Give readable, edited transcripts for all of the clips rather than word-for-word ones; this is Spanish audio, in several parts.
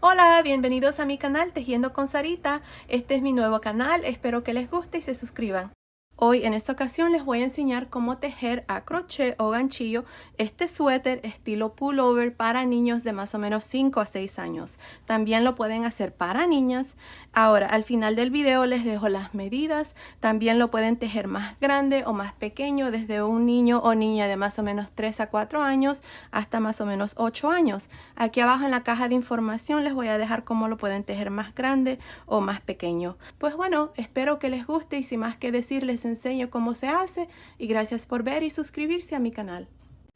Hola, bienvenidos a mi canal Tejiendo con Sarita. Este es mi nuevo canal, espero que les guste y se suscriban. Hoy en esta ocasión les voy a enseñar cómo tejer a crochet o ganchillo este suéter estilo pullover para niños de más o menos 5 a 6 años. También lo pueden hacer para niñas. Ahora al final del video les dejo las medidas. También lo pueden tejer más grande o más pequeño, desde un niño o niña de más o menos 3 a 4 años hasta más o menos 8 años. Aquí abajo en la caja de información les voy a dejar cómo lo pueden tejer más grande o más pequeño. Pues bueno, espero que les guste y sin más que decir les enseño cómo se hace y gracias por ver y suscribirse a mi canal.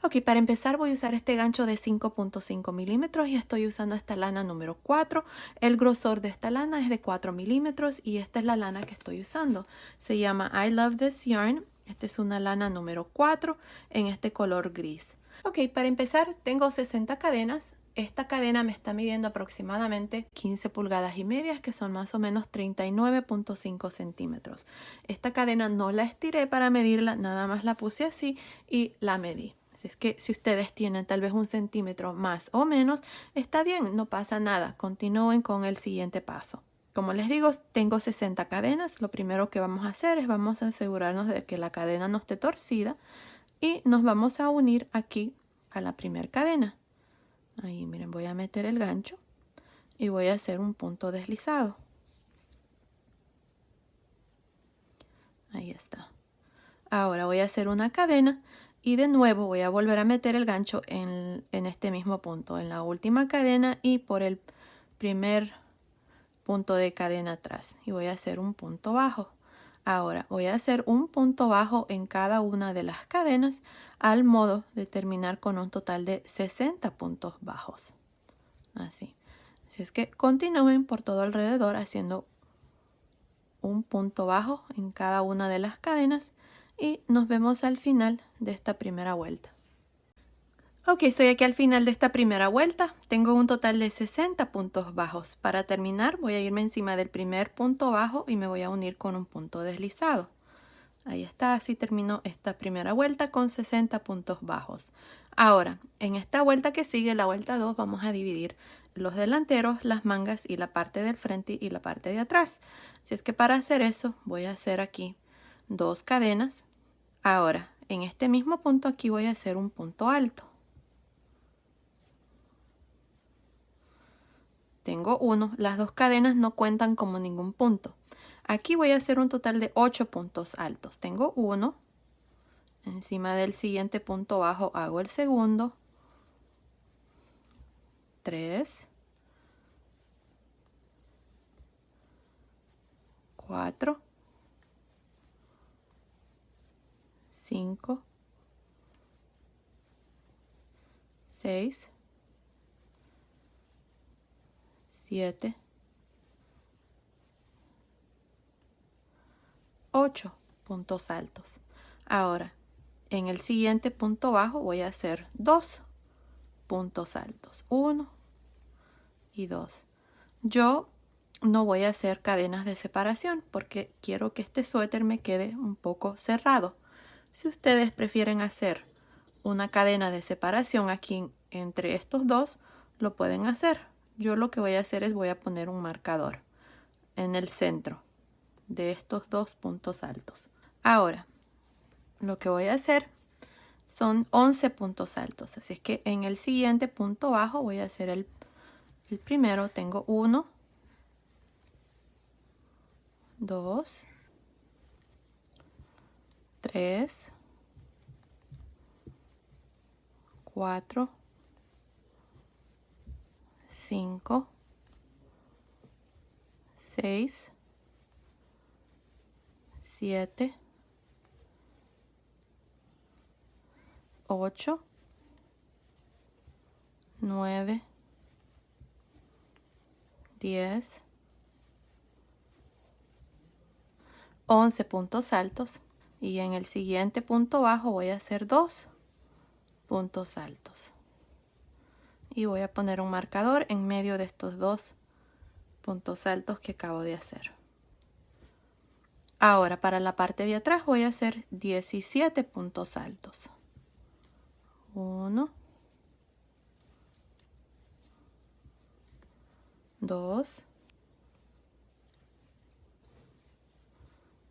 Ok, para empezar voy a usar este gancho de 5.5 milímetros y estoy usando esta lana número 4. El grosor de esta lana es de 4 milímetros y esta es la lana que estoy usando. Se llama I Love This Yarn. Esta es una lana número 4 en este color gris. Ok, para empezar tengo 60 cadenas. Esta cadena me está midiendo aproximadamente 15 pulgadas y medias, que son más o menos 39.5 centímetros. Esta cadena no la estiré para medirla, nada más la puse así y la medí. Así es que si ustedes tienen tal vez un centímetro más o menos, está bien, no pasa nada. Continúen con el siguiente paso. Como les digo, tengo 60 cadenas. Lo primero que vamos a hacer es vamos a asegurarnos de que la cadena no esté torcida y nos vamos a unir aquí a la primera cadena. Ahí miren, voy a meter el gancho y voy a hacer un punto deslizado. Ahí está. Ahora voy a hacer una cadena y de nuevo voy a volver a meter el gancho en este mismo punto, en la última cadena y por el primer punto de cadena atrás. Y voy a hacer un punto bajo. Ahora voy a hacer un punto bajo en cada una de las cadenas al modo de terminar con un total de 60 puntos bajos. Así. Así es que continúen por todo alrededor haciendo un punto bajo en cada una de las cadenas y nos vemos al final de esta primera vuelta. Ok, estoy aquí al final de esta primera vuelta. Tengo un total de 60 puntos bajos. Para terminar voy a irme encima del primer punto bajo y me voy a unir con un punto deslizado. Ahí está, así terminó esta primera vuelta con 60 puntos bajos. Ahora, en esta vuelta que sigue, la vuelta 2, vamos a dividir los delanteros, las mangas y la parte del frente y la parte de atrás. Así es que para hacer eso voy a hacer aquí 2 cadenas. Ahora, en este mismo punto aquí voy a hacer un punto alto. Tengo uno, las 2 cadenas no cuentan como ningún punto. Aquí voy a hacer un total de 8 puntos altos. Tengo 1, encima del siguiente punto bajo hago el segundo, 3, 4, 5, 6, 7, 8 puntos altos. Ahora, en el siguiente punto bajo voy a hacer 2 puntos altos, 1 y 2. Yo no voy a hacer cadenas de separación porque quiero que este suéter me quede un poco cerrado. Si ustedes prefieren hacer una cadena de separación aquí entre estos dos, lo pueden hacer. Yo lo que voy a hacer es voy a poner un marcador en el centro de estos 2 puntos altos. Ahora, lo que voy a hacer son 11 puntos altos. Así es que en el siguiente punto bajo voy a hacer el primero. Tengo 1, 2, 3, 4, 5, 6, 7, 8, 9, 10, 11 puntos altos y en el siguiente punto bajo voy a hacer 2 puntos altos y voy a poner un marcador en medio de estos 2 puntos altos que acabo de hacer. Ahora para la parte de atrás voy a hacer 17 puntos altos. 1, 2,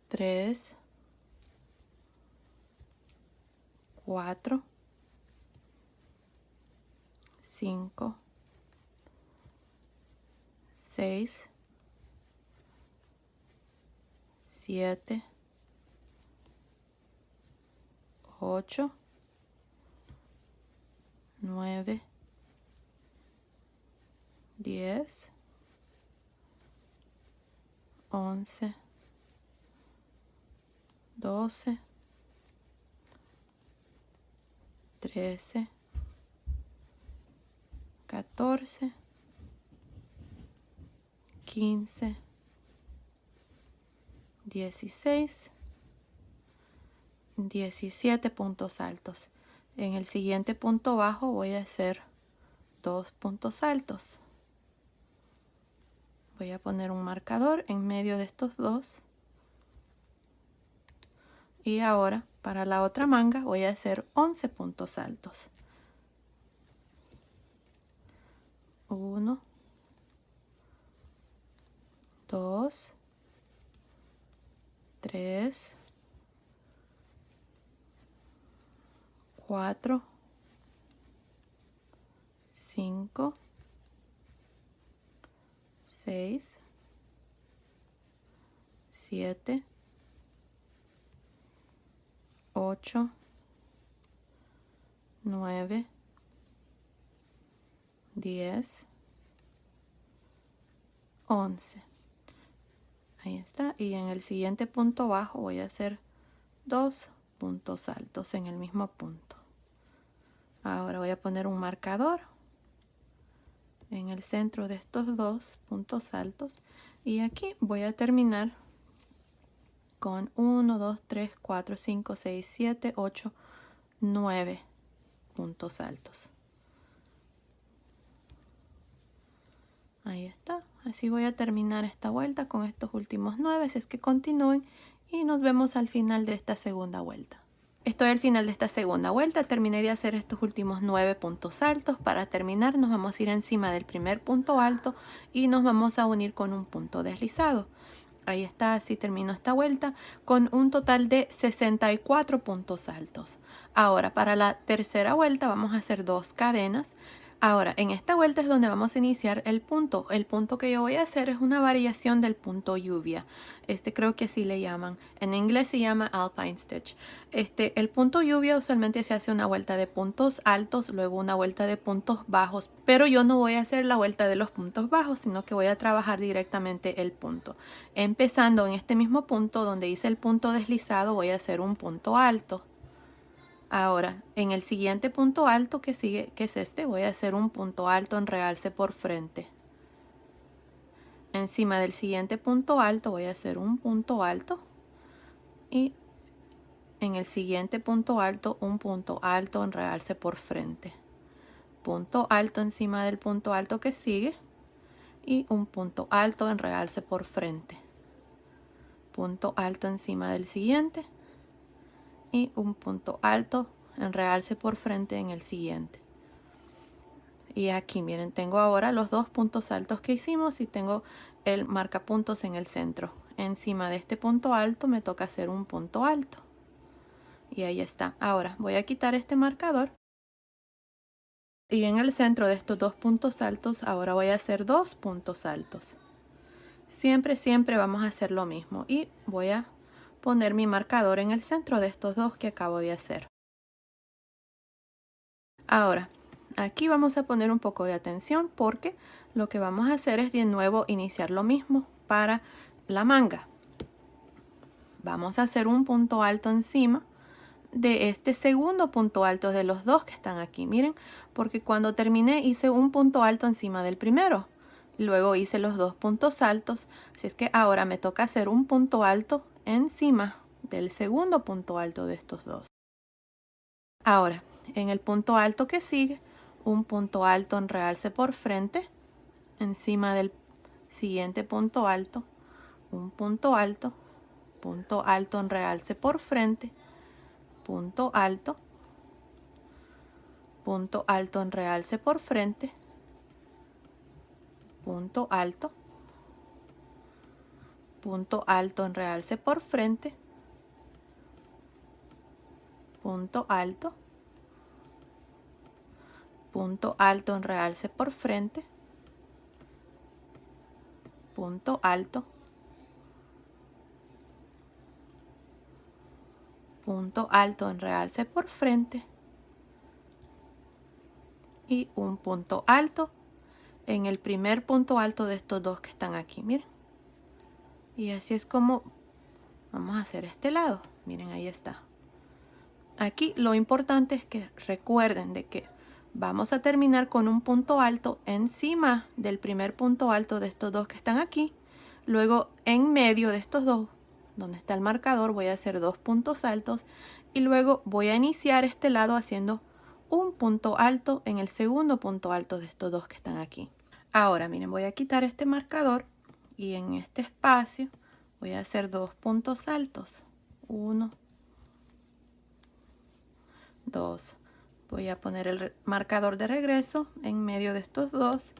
3, 4, 5, 6, 7, 8, 9, 10, 11, 12, 13, 14, 15, 16, 17 puntos altos. En el siguiente punto bajo voy a hacer 2 puntos altos. Voy a poner un marcador en medio de estos dos. Y ahora para la otra manga voy a hacer 11 puntos altos. 1, 2, 3, 4, 5, 6, 7, 8, 9, 10, 11. Ahí está. Y en el siguiente punto bajo voy a hacer 2 puntos altos en el mismo punto. Ahora voy a poner un marcador en el centro de estos 2 puntos altos. Y aquí voy a terminar con 1, 2, 3, 4, 5, 6, 7, 8, 9 puntos altos. Ahí está. Así voy a terminar esta vuelta con estos últimos 9, así es que continúen y nos vemos al final de esta segunda vuelta. Estoy al final de esta segunda vuelta, terminé de hacer estos últimos 9 puntos altos. Para terminar nos vamos a ir encima del primer punto alto y nos vamos a unir con un punto deslizado. Ahí está, así termino esta vuelta con un total de 64 puntos altos. Ahora para la tercera vuelta vamos a hacer 2 cadenas. Ahora en esta vuelta es donde vamos a iniciar el punto. El punto que yo voy a hacer es una variación del punto lluvia. Creo que así le llaman. En inglés se llama Alpine Stitch. El punto lluvia usualmente se hace una vuelta de puntos altos, luego una vuelta de puntos bajos. Pero yo no voy a hacer la vuelta de los puntos bajos, sino que voy a trabajar directamente el punto. Empezando en este mismo punto donde hice el punto deslizado, voy a hacer un punto alto. Ahora, en el siguiente punto alto que sigue, que es este, voy a hacer un punto alto en realce por frente. Encima del siguiente punto alto voy a hacer un punto alto. Y en el siguiente punto alto, un punto alto en realce por frente. Punto alto encima del punto alto que sigue. Y un punto alto en realce por frente. Punto alto encima del siguiente y un punto alto en realce por frente en el siguiente. Y aquí miren, tengo ahora los 2 puntos altos que hicimos y tengo el marcapuntos en el centro. Encima de este punto alto me toca hacer un punto alto y ahí está. Ahora voy a quitar este marcador y en el centro de estos 2 puntos altos ahora voy a hacer 2 puntos altos. Siempre vamos a hacer lo mismo y voy a poner mi marcador en el centro de estos 2 que acabo de hacer. Ahora, aquí vamos a poner un poco de atención porque lo que vamos a hacer es de nuevo iniciar lo mismo para la manga. Vamos a hacer un punto alto encima de este segundo punto alto de los 2 que están aquí. Miren, porque cuando terminé hice un punto alto encima del primero. Luego hice los 2 puntos altos, así es que ahora me toca hacer un punto alto encima del segundo punto alto de estos 2. Ahora, en el punto alto que sigue, un punto alto en realce por frente, encima del siguiente punto alto, un punto alto en realce por frente, punto alto en realce por frente, punto alto, punto alto en realce por frente, punto alto, punto alto en realce por frente, punto alto, punto alto en realce por frente y un punto alto en el primer punto alto de estos dos que están aquí, miren. Y así es como vamos a hacer este lado. Miren, ahí está. Aquí lo importante es que recuerden de que vamos a terminar con un punto alto encima del primer punto alto de estos dos que están aquí. Luego en medio de estos dos, donde está el marcador, voy a hacer dos puntos altos. Y luego voy a iniciar este lado haciendo un punto alto en el segundo punto alto de estos dos que están aquí. Ahora miren, voy a quitar este marcador y en este espacio voy a hacer dos puntos altos. 1, 2. Voy a poner el marcador de regreso en medio de estos dos.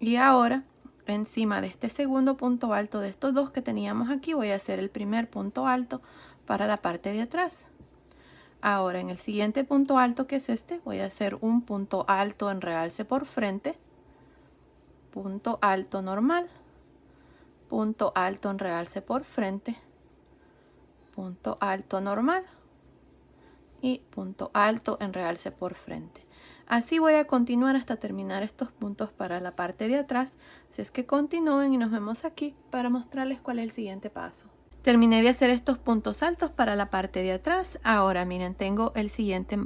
Y ahora, encima de este segundo punto alto de estos dos que teníamos aquí, voy a hacer el primer punto alto para la parte de atrás. Ahora, en el siguiente punto alto, que es este, voy a hacer un punto alto en realce por frente, punto alto normal, punto alto en realce por frente, punto alto normal y punto alto en realce por frente. Así voy a continuar hasta terminar estos puntos para la parte de atrás. Así es que continúen y nos vemos aquí para mostrarles cuál es el siguiente paso. Terminé de hacer estos puntos altos para la parte de atrás. Ahora miren, tengo el siguiente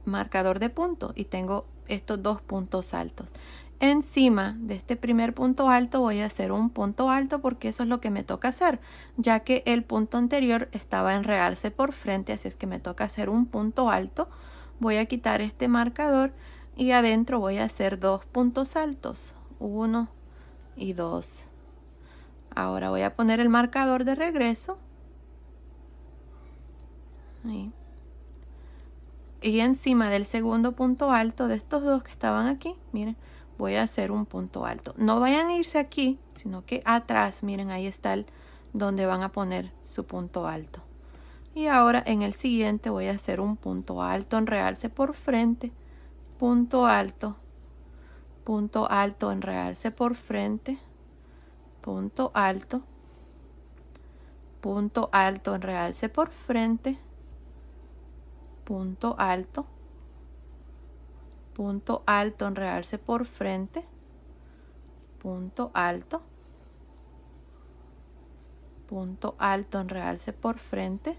marcador de punto y tengo estos dos puntos altos. Encima de este primer punto alto voy a hacer un punto alto porque eso es lo que me toca hacer, ya que el punto anterior estaba en realce por frente, así es que me toca hacer un punto alto. Voy a quitar este marcador y adentro voy a hacer dos puntos altos, 1 y 2. Ahora voy a poner el marcador de regreso. Ahí. Y encima del segundo punto alto de estos dos que estaban aquí, miren, voy a hacer un punto alto. No vayan a irse aquí, sino que atrás, miren, ahí está donde van a poner su punto alto. Y ahora en el siguiente voy a hacer un punto alto en realce por frente, punto alto en realce por frente, punto alto en realce por frente, punto alto en realce por frente, punto alto en realce por frente,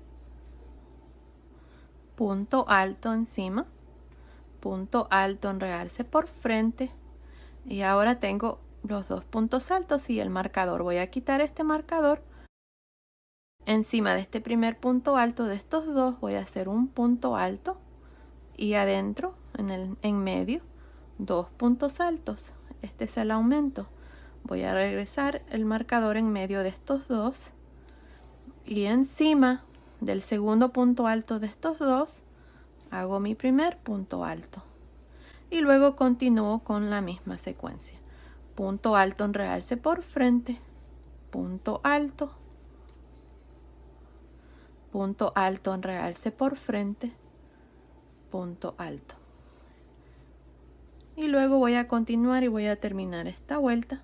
punto alto encima, punto alto en realce por frente. Y ahora tengo los dos puntos altos y el marcador. Voy a quitar este marcador. Encima de este primer punto alto de estos dos voy a hacer un punto alto y adentro, en medio, dos puntos altos. Este es el aumento. Voy a regresar el marcador en medio de estos dos y encima del segundo punto alto de estos dos hago mi primer punto alto y luego continúo con la misma secuencia. Punto alto en realce por frente, punto alto en realce por frente, punto alto. Y luego voy a continuar y voy a terminar esta vuelta.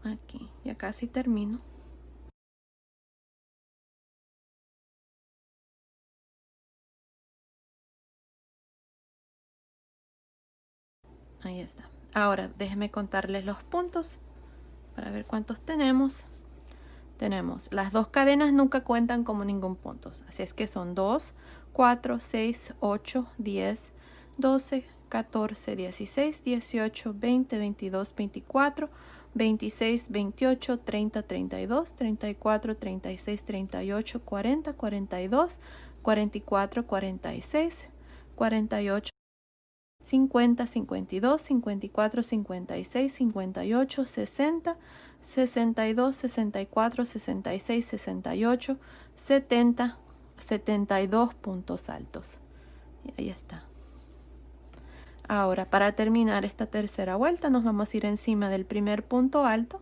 Aquí, ya casi termino. Ahí está. Ahora déjenme contarles los puntos para ver cuántos tenemos. Tenemos las dos cadenas nunca cuentan como ningún punto, así es que son 2, 4, 6, 8, 10, 12, 14, 16, 18, 20, 22, 24, 26, 28, 30, 32, 34, 36, 38, 40, 42, 44, 46, 48, 50, 52, 54, 56, 58, 60, 62, 64, 66, 68, 70, 72 puntos altos. Y ahí está. Ahora, para terminar esta tercera vuelta, nos vamos a ir encima del primer punto alto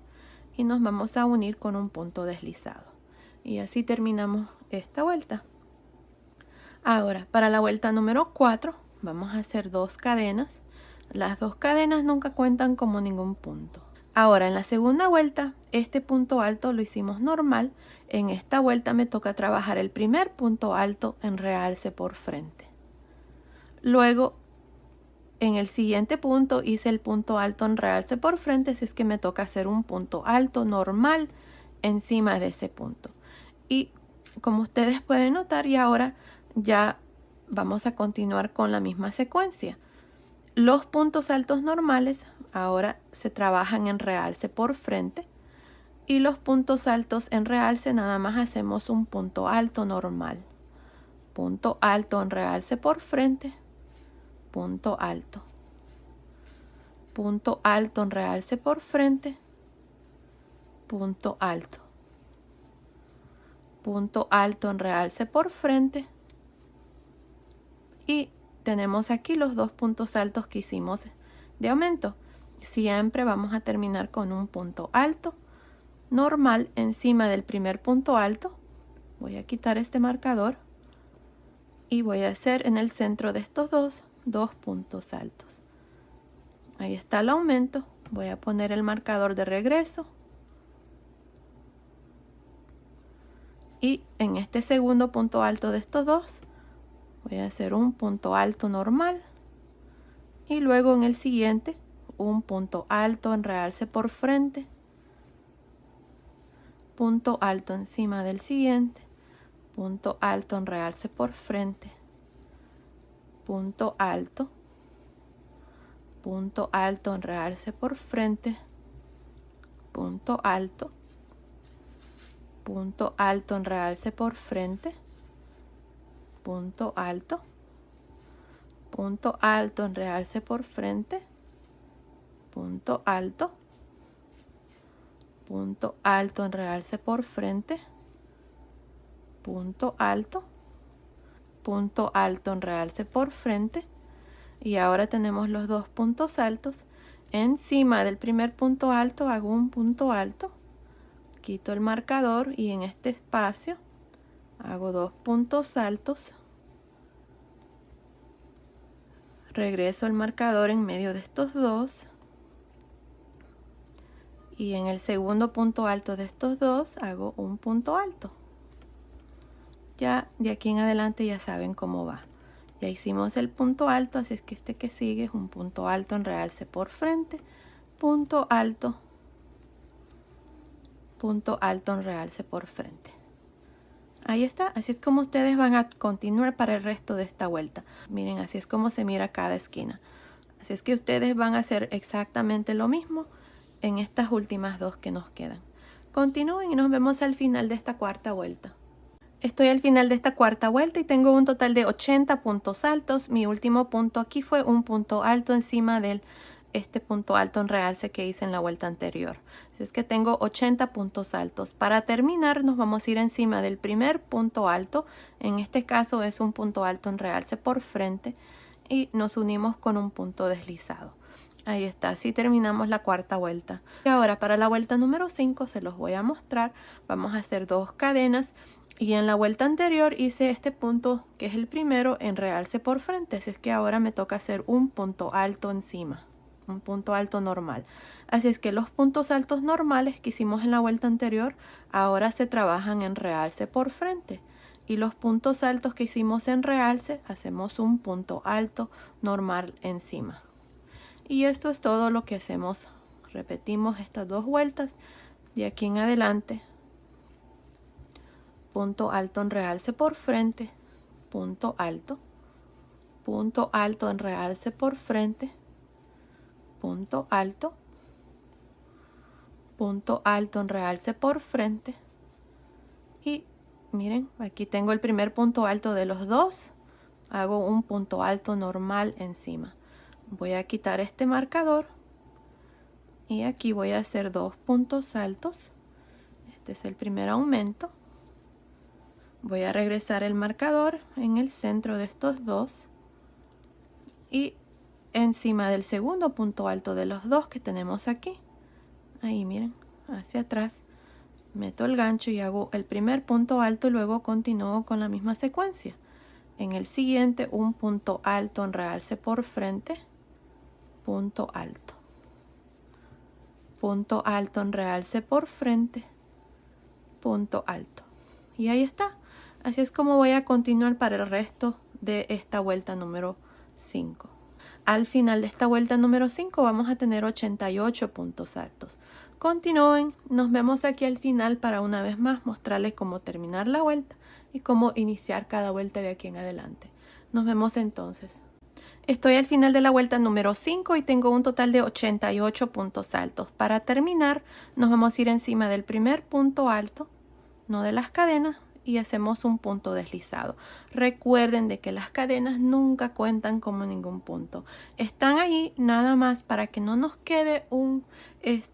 y nos vamos a unir con un punto deslizado. Y así terminamos esta vuelta. Ahora, para la vuelta número 4, vamos a hacer 2 cadenas. Las 2 cadenas nunca cuentan como ningún punto. Ahora, en la segunda vuelta, este punto alto lo hicimos normal. En esta vuelta me toca trabajar el primer punto alto en realce por frente. Luego, en el siguiente punto hice el punto alto en realce por frente, así es que me toca hacer un punto alto normal encima de ese punto. Y como ustedes pueden notar, y ahora ya vamos a continuar con la misma secuencia. Los puntos altos normales ahora se trabajan en realce por frente y los puntos altos en realce nada más hacemos un punto alto normal. Punto alto en realce por frente, punto alto. Punto alto en realce por frente, punto alto. Punto alto en realce por frente y tenemos aquí los 2 puntos altos que hicimos de aumento. Siempre vamos a terminar con un punto alto normal encima del primer punto alto. Voy a quitar este marcador y voy a hacer en el centro de estos dos puntos altos. Ahí está el aumento. Voy a poner el marcador de regreso. Y en este segundo punto alto de estos dos, voy a hacer un punto alto normal. Y luego en el siguiente, un punto alto en realce por frente. Punto alto encima del siguiente. Punto alto en realce por frente. Punto alto. Punto alto en realce por frente, punto alto en realce por frente, punto alto en realce por frente, punto alto en realce por frente, punto alto en realce por frente. Y ahora tenemos los 2 puntos altos. Encima del primer punto alto hago un punto alto, quito el marcador y en este espacio hago 2 puntos altos, regreso el marcador en medio de estos dos y en el segundo punto alto de estos dos hago un punto alto. Ya de aquí en adelante ya saben cómo va. Ya hicimos el punto alto, así es que este que sigue es un punto alto en realce por frente, punto alto en realce por frente. Ahí está, así es como ustedes van a continuar para el resto de esta vuelta. Miren, así es como se mira cada esquina. Así es que ustedes van a hacer exactamente lo mismo en estas últimas 2 que nos quedan. Continúen y nos vemos al final de esta cuarta vuelta. Estoy al final de esta cuarta vuelta y tengo un total de 80 puntos altos. Mi último punto aquí fue un punto alto encima de este punto alto en realce que hice en la vuelta anterior. Así es que tengo 80 puntos altos. Para terminar nos vamos a ir encima del primer punto alto. En este caso es un punto alto en realce por frente y nos unimos con un punto deslizado. Ahí está, así terminamos la cuarta vuelta. Y ahora para la vuelta número 5 se los voy a mostrar. Vamos a hacer 2 cadenas. Y en la vuelta anterior hice este punto que es el primero en realce por frente, así es que ahora me toca hacer un punto alto encima, un punto alto normal. Así es que los puntos altos normales que hicimos en la vuelta anterior ahora se trabajan en realce por frente. Y los puntos altos que hicimos en realce hacemos un punto alto normal encima. Y esto es todo lo que hacemos. Repetimos estas 2 vueltas de aquí en adelante. Punto alto en realce por frente, punto alto en realce por frente, punto alto en realce por frente. Y miren, aquí tengo el primer punto alto de los 2, hago un punto alto normal encima. Voy a quitar este marcador y aquí voy a hacer 2 puntos altos. Este es el primer aumento. Voy a regresar el marcador en el centro de estos dos y encima del segundo punto alto de los dos que tenemos aquí. Ahí miren, hacia atrás. Meto el gancho y hago el primer punto alto y luego continúo con la misma secuencia. En el siguiente, un punto alto en realce por frente, punto alto. Punto alto en realce por frente, punto alto. Y ahí está. Así es como voy a continuar para el resto de esta vuelta número 5. Al final de esta vuelta número 5 vamos a tener 88 puntos altos. Continúen, nos vemos aquí al final para una vez más mostrarles cómo terminar la vuelta y cómo iniciar cada vuelta de aquí en adelante. Nos vemos entonces. Estoy al final de la vuelta número 5 y tengo un total de 88 puntos altos. Para terminar, nos vamos a ir encima del primer punto alto, no de las cadenas, y hacemos un punto deslizado. Recuerden de que las cadenas nunca cuentan como ningún punto. Están ahí nada más para que no nos quede un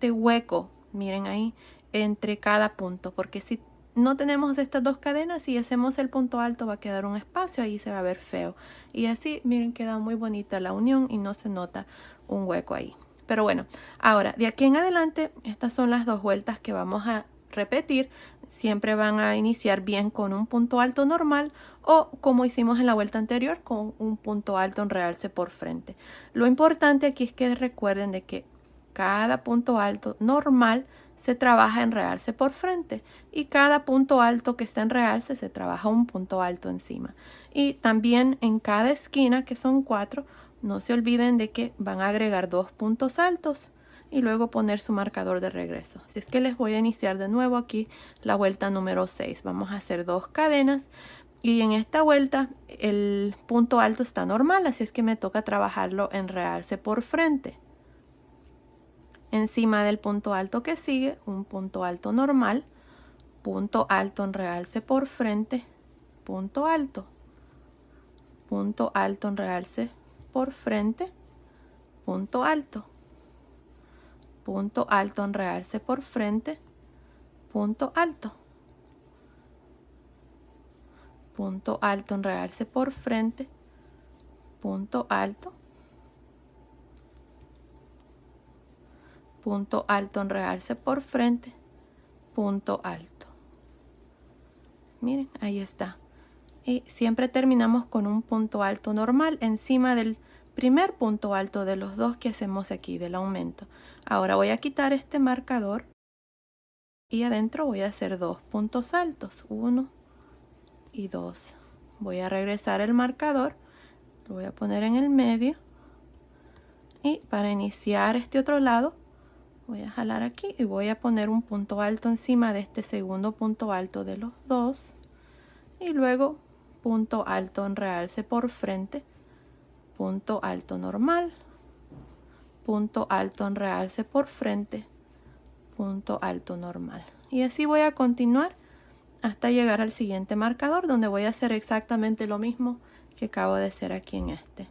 hueco, miren ahí, entre cada punto, porque si no tenemos estas dos cadenas y hacemos el punto alto va a quedar un espacio, ahí se va a ver feo. Y así, miren, queda muy bonita la unión y no se nota un hueco ahí. Pero bueno, ahora de aquí en adelante, estas son las dos vueltas que vamos a repetir. Siempre van a iniciar bien con un punto alto normal o como hicimos en la vuelta anterior con un punto alto en realce por frente. Lo importante aquí es que recuerden de que cada punto alto normal se trabaja en realce por frente y cada punto alto que está en realce se trabaja un punto alto encima. Y también en cada esquina, que son 4, no se olviden de que van a agregar 2 puntos altos y luego poner su marcador de regreso. Así es que les voy a iniciar de nuevo aquí la vuelta número 6. Vamos a hacer 2 cadenas y en esta vuelta el punto alto está normal, así es que me toca trabajarlo en realce por frente. Encima del punto alto que sigue, un punto alto normal, punto alto en realce por frente, punto alto en realce por frente, punto alto en realce por frente, punto alto en realce por frente, punto alto en realce por frente, punto alto. Miren, ahí está. Y siempre terminamos con un punto alto normal encima del primer punto alto de los dos que hacemos aquí del aumento. Ahora voy a quitar este marcador y adentro voy a hacer 2 puntos altos, 1 y 2. Voy a regresar el marcador, lo voy a poner en el medio y para iniciar este otro lado voy a jalar aquí y voy a poner un punto alto encima de este segundo punto alto de los dos y luego punto alto en realce por frente, punto alto normal, punto alto en realce por frente, punto alto normal. Y así voy a continuar hasta llegar al siguiente marcador donde voy a hacer exactamente lo mismo que acabo de hacer aquí en este.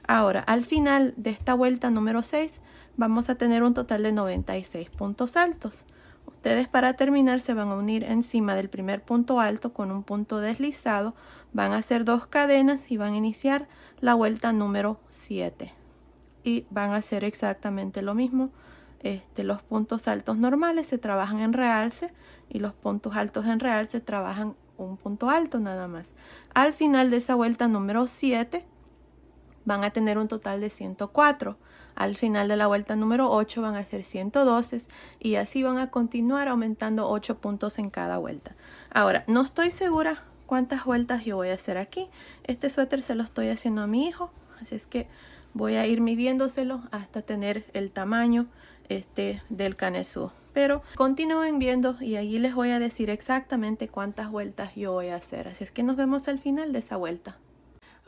Ahora, al final de esta vuelta número 6, vamos a tener un total de 96 puntos altos. Ustedes para terminar se van a unir encima del primer punto alto con un punto deslizado, van a hacer 2 cadenas y van a iniciar la vuelta número 7. Y van a hacer exactamente lo mismo. Los puntos altos normales se trabajan en realce y los puntos altos en realce trabajan un punto alto nada más. Al final de esa vuelta número 7 van a tener un total de 104. Al final de la vuelta número 8 van a ser 112 y así van a continuar aumentando 8 puntos en cada vuelta. Ahora, no estoy segura cuántas vueltas yo voy a hacer aquí. Este suéter se lo estoy haciendo a mi hijo, así es que voy a ir midiéndoselo hasta tener el tamaño del canesú. Pero continúen viendo y allí les voy a decir exactamente cuántas vueltas yo voy a hacer. Así es que nos vemos al final de esa vuelta.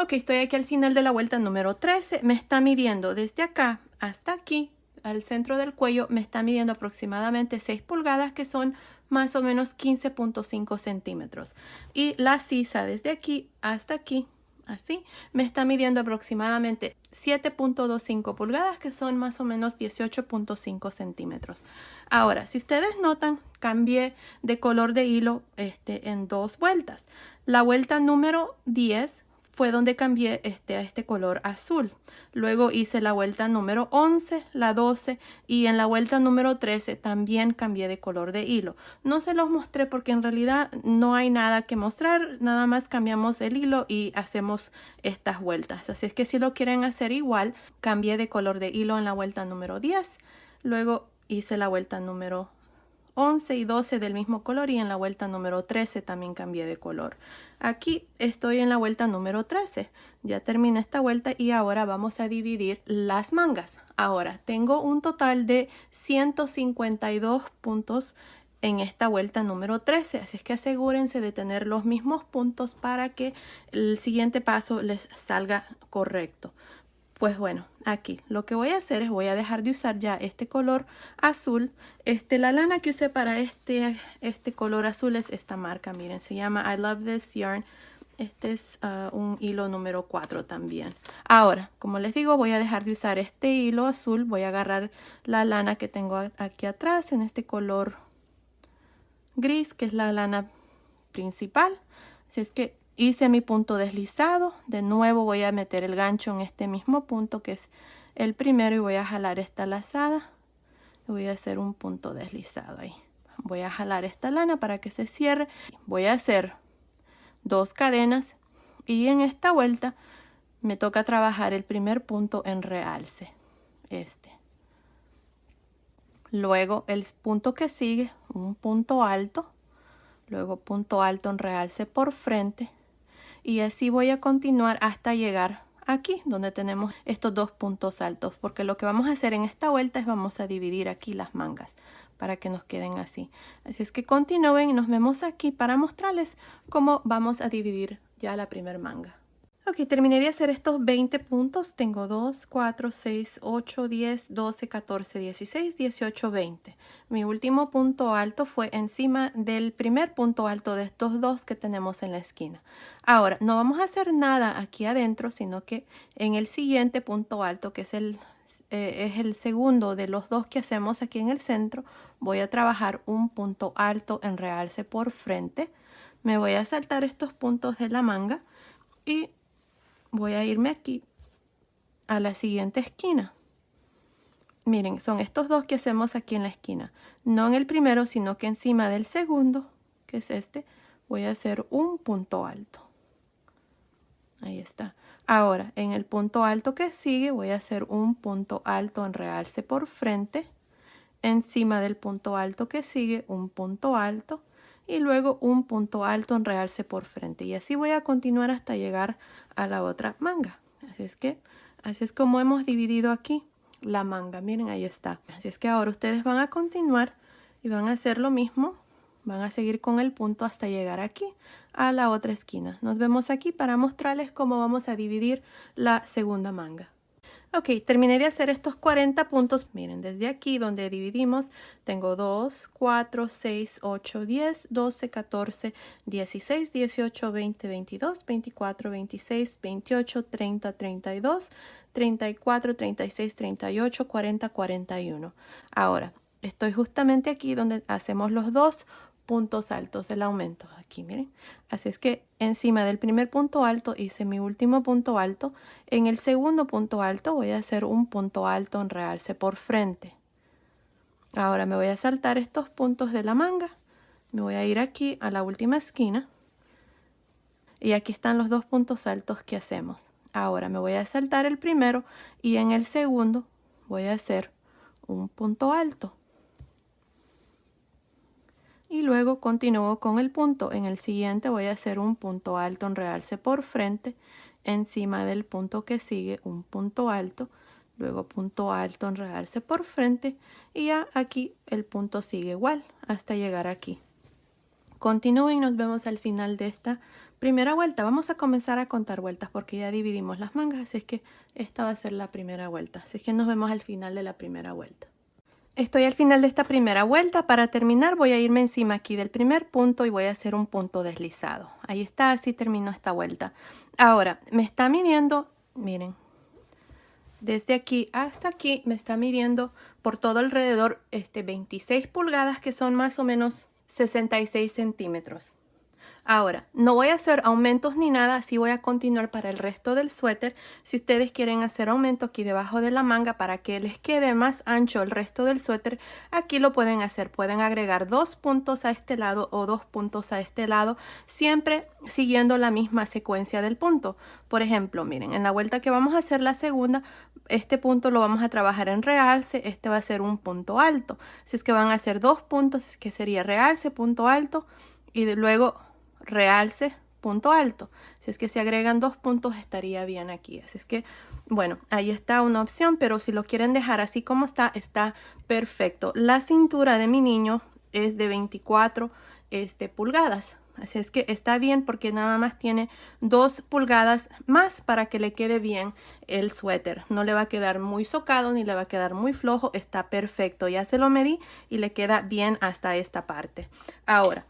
Ok, estoy aquí al final de la vuelta número 13. Me está midiendo desde acá hasta aquí, al centro del cuello, me está midiendo aproximadamente 6 pulgadas, que son más o menos 15.5 centímetros. Y la sisa desde aquí hasta aquí, así, me está midiendo aproximadamente 7.25 pulgadas, que son más o menos 18.5 centímetros. Ahora, si ustedes notan, cambié de color de hilo en 2 vueltas. La vuelta número 10 fue donde cambié a este color azul. Luego hice la vuelta número 11, la 12 y en la vuelta número 13 también cambié de color de hilo. No se los mostré porque en realidad no hay nada que mostrar, nada más cambiamos el hilo y hacemos estas vueltas. Así es que si lo quieren hacer igual, cambié de color de hilo en la vuelta número 10, luego hice la vuelta número 11 y 12 del mismo color y en la vuelta número 13 también cambié de color. Aquí estoy en la vuelta número 13. Ya terminé esta vuelta y ahora vamos a dividir las mangas. Ahora tengo un total de 152 puntos en esta vuelta número 13. Así es que asegúrense de tener los mismos puntos para que el siguiente paso les salga correcto. Pues bueno, aquí lo que voy a hacer es voy a dejar de usar ya este color azul. La lana que usé para este color azul es esta marca, miren, se llama I Love This Yarn. Este es un hilo número 4 también. Ahora, como les digo, voy a dejar de usar este hilo azul. Voy a agarrar la lana que tengo aquí atrás en este color gris, que es la lana principal. Así es que hice mi punto deslizado. De nuevo voy a meter el gancho en este mismo punto que es el primero y voy a jalar esta lazada. Voy a hacer un punto deslizado ahí. Voy a jalar esta lana para que se cierre. Voy a hacer 2 cadenas y en esta vuelta me toca trabajar el primer punto en realce. Luego el punto que sigue, un punto alto. Luego punto alto en realce por frente. Y así voy a continuar hasta llegar aquí donde tenemos estos 2 puntos altos, porque lo que vamos a hacer en esta vuelta es vamos a dividir aquí las mangas para que nos queden así. Así es que continúen y nos vemos aquí para mostrarles cómo vamos a dividir ya la primera manga. Ok, terminé de hacer estos 20 puntos. Tengo 2, 4, 6, 8, 10, 12, 14, 16, 18, 20. Mi último punto alto fue encima del primer punto alto de estos 2 que tenemos en la esquina. Ahora, no vamos a hacer nada aquí adentro, sino que en el siguiente punto alto, que es el segundo de los 2 que hacemos aquí en el centro, voy a trabajar un punto alto en realce por frente. Me voy a saltar estos puntos de la manga y voy a irme aquí a la siguiente esquina. Miren, son estos 2 que hacemos aquí en la esquina. No en el primero, sino que encima del segundo, que es este, voy a hacer un punto alto. Ahí está. Ahora, en el punto alto que sigue, voy a hacer un punto alto en realce por frente. Encima del punto alto que sigue, un punto alto. Y luego un punto alto en realce por frente. Y así voy a continuar hasta llegar a la otra manga. Así es como hemos dividido aquí la manga. Miren, ahí está. Así es que ahora ustedes van a continuar y van a hacer lo mismo. Van a seguir con el punto hasta llegar aquí a la otra esquina. Nos vemos aquí para mostrarles cómo vamos a dividir la segunda manga. Ok, terminé de hacer estos 40 puntos. Miren, desde aquí donde dividimos, tengo 2, 4, 6, 8, 10, 12, 14, 16, 18, 20, 22, 24, 26, 28, 30, 32, 34, 36, 38, 40, 41. Ahora, estoy justamente aquí donde hacemos los 2 puntos altos, el aumento. Aquí, miren. Así es que encima del primer punto alto hice mi último punto alto. En el segundo punto alto voy a hacer un punto alto en realce por frente. Ahora me voy a saltar estos puntos de la manga. Me voy a ir aquí a la última esquina. Y aquí están los 2 puntos altos que hacemos. Ahora me voy a saltar el primero y en el segundo voy a hacer un punto alto. Y luego continúo con el punto. En el siguiente voy a hacer un punto alto en realce por frente. Encima del punto que sigue un punto alto. Luego punto alto en realce por frente. Y ya aquí el punto sigue igual hasta llegar aquí. Continúen y nos vemos al final de esta primera vuelta. Vamos a comenzar a contar vueltas porque ya dividimos las mangas. Así es que esta va a ser la primera vuelta. Así es que nos vemos al final de la primera vuelta. Estoy al final de esta primera vuelta. Para terminar voy a irme encima aquí del primer punto y voy a hacer un punto deslizado. Ahí está, así termino esta vuelta. Ahora, me está midiendo, miren, desde aquí hasta aquí me está midiendo por todo alrededor 26 pulgadas, que son más o menos 66 centímetros. Ahora, no voy a hacer aumentos ni nada, así voy a continuar para el resto del suéter. Si ustedes quieren hacer aumento aquí debajo de la manga para que les quede más ancho el resto del suéter, aquí lo pueden hacer. Pueden agregar 2 puntos a este lado o 2 puntos a este lado, siempre siguiendo la misma secuencia del punto. Por ejemplo, miren, en la vuelta que vamos a hacer la segunda, este punto lo vamos a trabajar en realce, este va a ser un punto alto. Si es que van a hacer 2 puntos, que sería realce, punto alto, y luego realce, punto alto. Si es que se agregan 2 puntos estaría bien aquí. Así es que, bueno, ahí está una opción, pero si lo quieren dejar así como está, está perfecto. La cintura de mi niño es de 24 pulgadas. Así es que está bien porque nada más tiene 2 pulgadas más para que le quede bien el suéter. No le va a quedar muy socado ni le va a quedar muy flojo. Está perfecto. Ya se lo medí y le queda bien hasta esta parte. Ahora,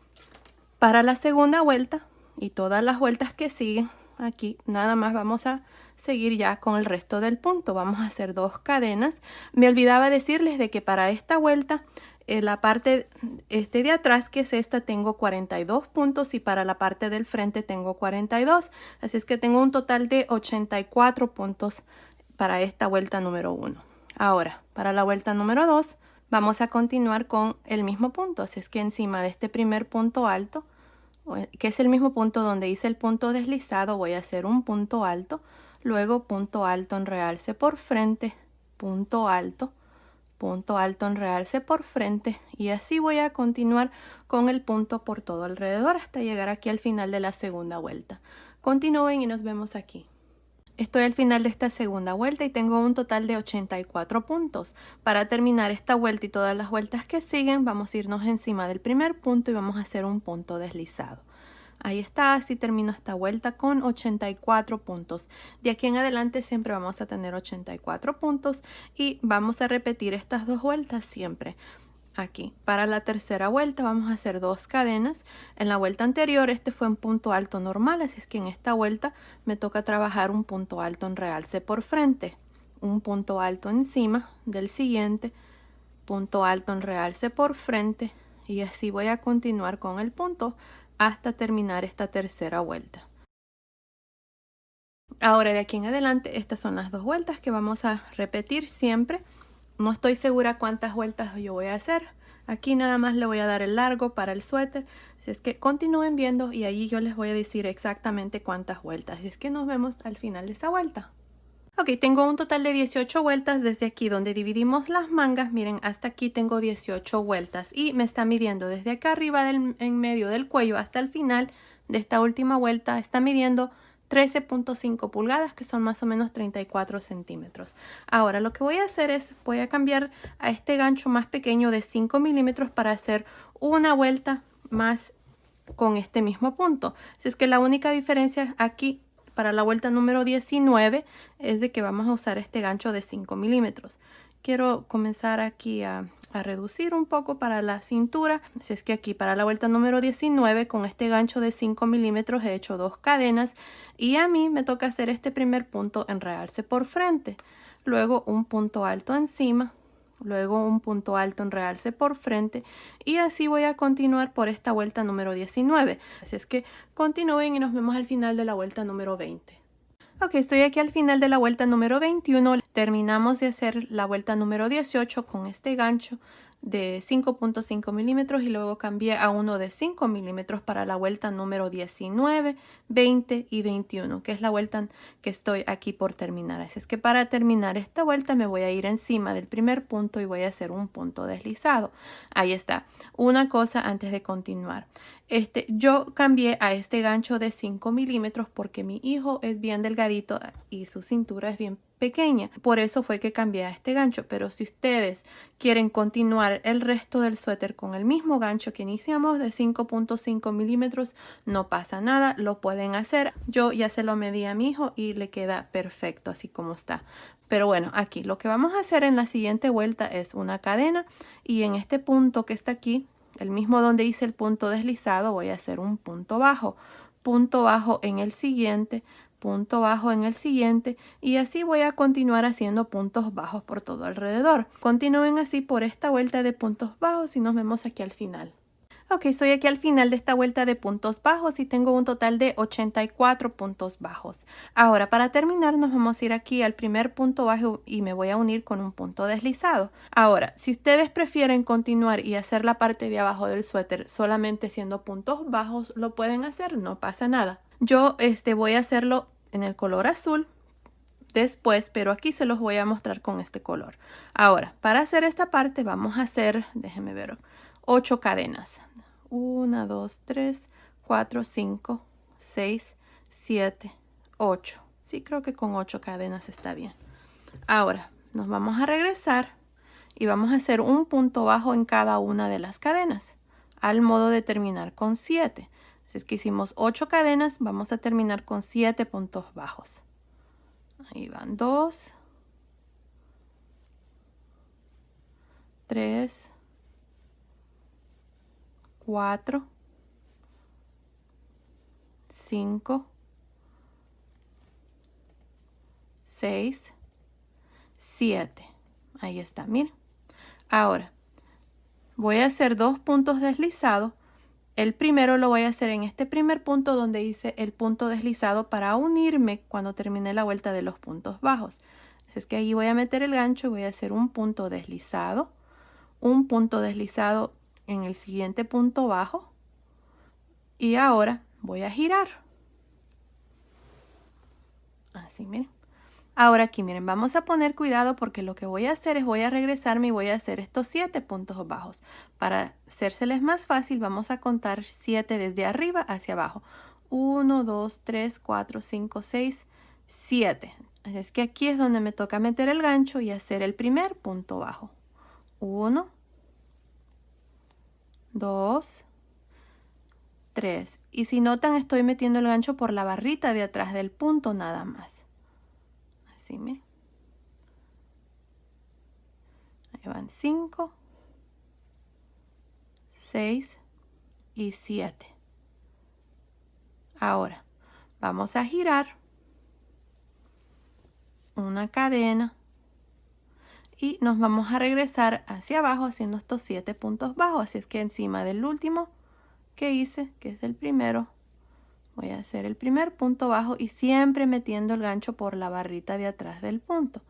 para la segunda vuelta y todas las vueltas que siguen, aquí nada más vamos a seguir ya con el resto del punto. Vamos a hacer 2 cadenas. Me olvidaba decirles de que para esta vuelta, la parte de atrás, que es esta, tengo 42 puntos y para la parte del frente tengo 42. Así es que tengo un total de 84 puntos para esta vuelta número 1. Ahora, para la vuelta número 2, vamos a continuar con el mismo punto. Así es que encima de este primer punto alto, que es el mismo punto donde hice el punto deslizado, voy a hacer un punto alto, luego punto alto en realce por frente, punto alto en realce por frente, y así voy a continuar con el punto por todo alrededor hasta llegar aquí al final de la segunda vuelta. Continúen y nos vemos aquí. Estoy al final de esta segunda vuelta y tengo un total de 84 puntos. Para terminar esta vuelta y todas las vueltas que siguen, vamos a irnos encima del primer punto y vamos a hacer un punto deslizado. Ahí está, así termino esta vuelta con 84 puntos. De aquí en adelante siempre vamos a tener 84 puntos y vamos a repetir estas 2 vueltas siempre. Aquí, para la tercera vuelta vamos a hacer 2 cadenas. En la vuelta anterior este fue un punto alto normal, así es que en esta vuelta me toca trabajar un punto alto en realce por frente, un punto alto encima del siguiente, punto alto en realce por frente, y así voy a continuar con el punto hasta terminar esta tercera vuelta. Ahora de aquí en adelante estas son las 2 vueltas que vamos a repetir siempre. No estoy segura cuántas vueltas yo voy a hacer. Aquí nada más le voy a dar el largo para el suéter. Así es que continúen viendo y ahí yo les voy a decir exactamente cuántas vueltas. Así es que nos vemos al final de esta vuelta. Ok, tengo un total de 18 vueltas desde aquí donde dividimos las mangas. Miren, hasta aquí tengo 18 vueltas y me está midiendo desde acá arriba en medio del cuello hasta el final de esta última vuelta. Está midiendo 13.5 pulgadas, que son más o menos 34 centímetros. Ahora lo que voy a hacer es, voy a cambiar a este gancho más pequeño de 5 milímetros para hacer una vuelta más con este mismo punto. Así es que la única diferencia aquí para la vuelta número 19 es de que vamos a usar este gancho de 5 milímetros. Quiero comenzar aquí a reducir un poco para la cintura. Así es que aquí para la vuelta número 19 con este gancho de 5 milímetros he hecho 2 cadenas y a mí me toca hacer este primer punto en realce por frente, luego un punto alto encima, luego un punto alto en realce por frente, y así voy a continuar por esta vuelta número 19. Así es que continúen y nos vemos al final de la vuelta número 20. Ok, estoy aquí al final de la vuelta número 21. Terminamos de hacer la vuelta número 18 con este gancho de 5.5 milímetros y luego cambié a uno de 5 milímetros para la vuelta número 19, 20 y 21, que es la vuelta que estoy aquí por terminar. Así es que para terminar esta vuelta me voy a ir encima del primer punto y voy a hacer un punto deslizado. Ahí está. Una cosa antes de continuar. Yo cambié a este gancho de 5 milímetros porque mi hijo es bien delgadito y su cintura es bien pequeña. Por eso fue que cambié a este gancho. Pero si ustedes quieren continuar el resto del suéter con el mismo gancho que iniciamos de 5.5 milímetros, no pasa nada, lo pueden hacer. Yo ya se lo medí a mi hijo y le queda perfecto así como está. Pero bueno, aquí lo que vamos a hacer en la siguiente vuelta es una cadena y en este punto que está aquí, el mismo donde hice el punto deslizado, voy a hacer un punto bajo en el siguiente, punto bajo en el siguiente, y así voy a continuar haciendo puntos bajos por todo alrededor. Continúen así por esta vuelta de puntos bajos y nos vemos aquí al final. Ok, estoy aquí al final de esta vuelta de puntos bajos y tengo un total de 84 puntos bajos. Ahora, para terminar, nos vamos a ir aquí al primer punto bajo y me voy a unir con un punto deslizado. Ahora, si ustedes prefieren continuar y hacer la parte de abajo del suéter solamente siendo puntos bajos, lo pueden hacer, no pasa nada. Yo voy a hacerlo en el color azul después, pero aquí se los voy a mostrar con este color. Ahora, para hacer esta parte vamos a hacer, déjenme ver, 8 cadenas. 1, 2, 3, 4, 5, 6, 7, 8. Sí, creo que con 8 cadenas está bien. Ahora, nos vamos a regresar y vamos a hacer un punto bajo en cada una de las cadenas, al modo de terminar con 7. Así es que hicimos 8 cadenas, vamos a terminar con 7 puntos bajos. Ahí van 2, 3, 4, 5, 6, 7. Ahí está, miren. Ahora, voy a hacer 2 puntos deslizados. El primero lo voy a hacer en este primer punto donde hice el punto deslizado para unirme cuando termine la vuelta de los puntos bajos. Así es que ahí voy a meter el gancho y voy a hacer un punto deslizado en el siguiente punto bajo y ahora voy a girar. Así, miren. Ahora aquí, miren, vamos a poner cuidado porque lo que voy a hacer es voy a regresarme y voy a hacer estos 7 puntos bajos. Para hacérseles más fácil, vamos a contar 7 desde arriba hacia abajo. 1, 2, 3, 4, 5, 6, 7. Así es que aquí es donde me toca meter el gancho y hacer el primer punto bajo. 1, 2, 3. Y si notan, estoy metiendo el gancho por la barrita de atrás del punto nada más. Así, miren. Ahí van 5, 6 y 7. Ahora vamos a girar una cadena y nos vamos a regresar hacia abajo haciendo estos 7 puntos bajos. Así es que encima del último que hice, que es el primero, voy a hacer el primer punto bajo y siempre metiendo el gancho por la barrita de atrás del punto.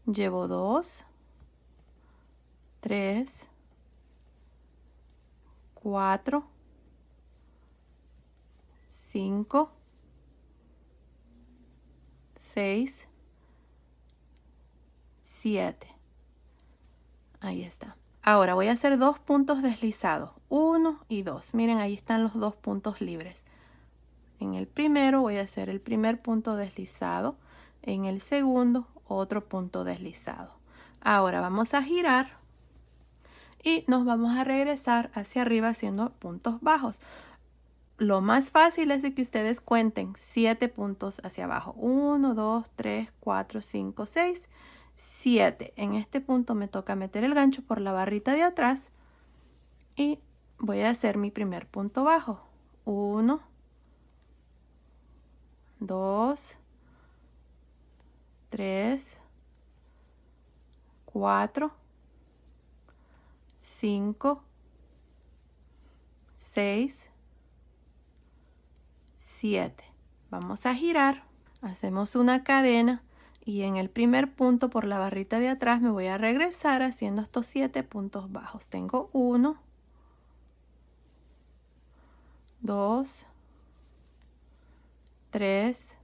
Llevo 2, 3, 4, 5, 6, 7. Ahí está. Ahora voy a hacer 2 puntos deslizados, 1 y 2. Miren, ahí están los 2 puntos libres. En el primero voy a hacer el primer punto deslizado, en el segundo otro punto deslizado. Ahora vamos a girar y nos vamos a regresar hacia arriba haciendo puntos bajos. Lo más fácil es de que ustedes cuenten 7 puntos hacia abajo. 1, 2, 3, 4, 5, 6, 7. En este punto me toca meter el gancho por la barrita de atrás y voy a hacer mi primer punto bajo. 1, 2, 3, 4, 5, 6, 7. Vamos a girar, hacemos una cadena y en el primer punto por la barrita de atrás me voy a regresar haciendo estos 7 puntos bajos. Tengo 1, 2, 3,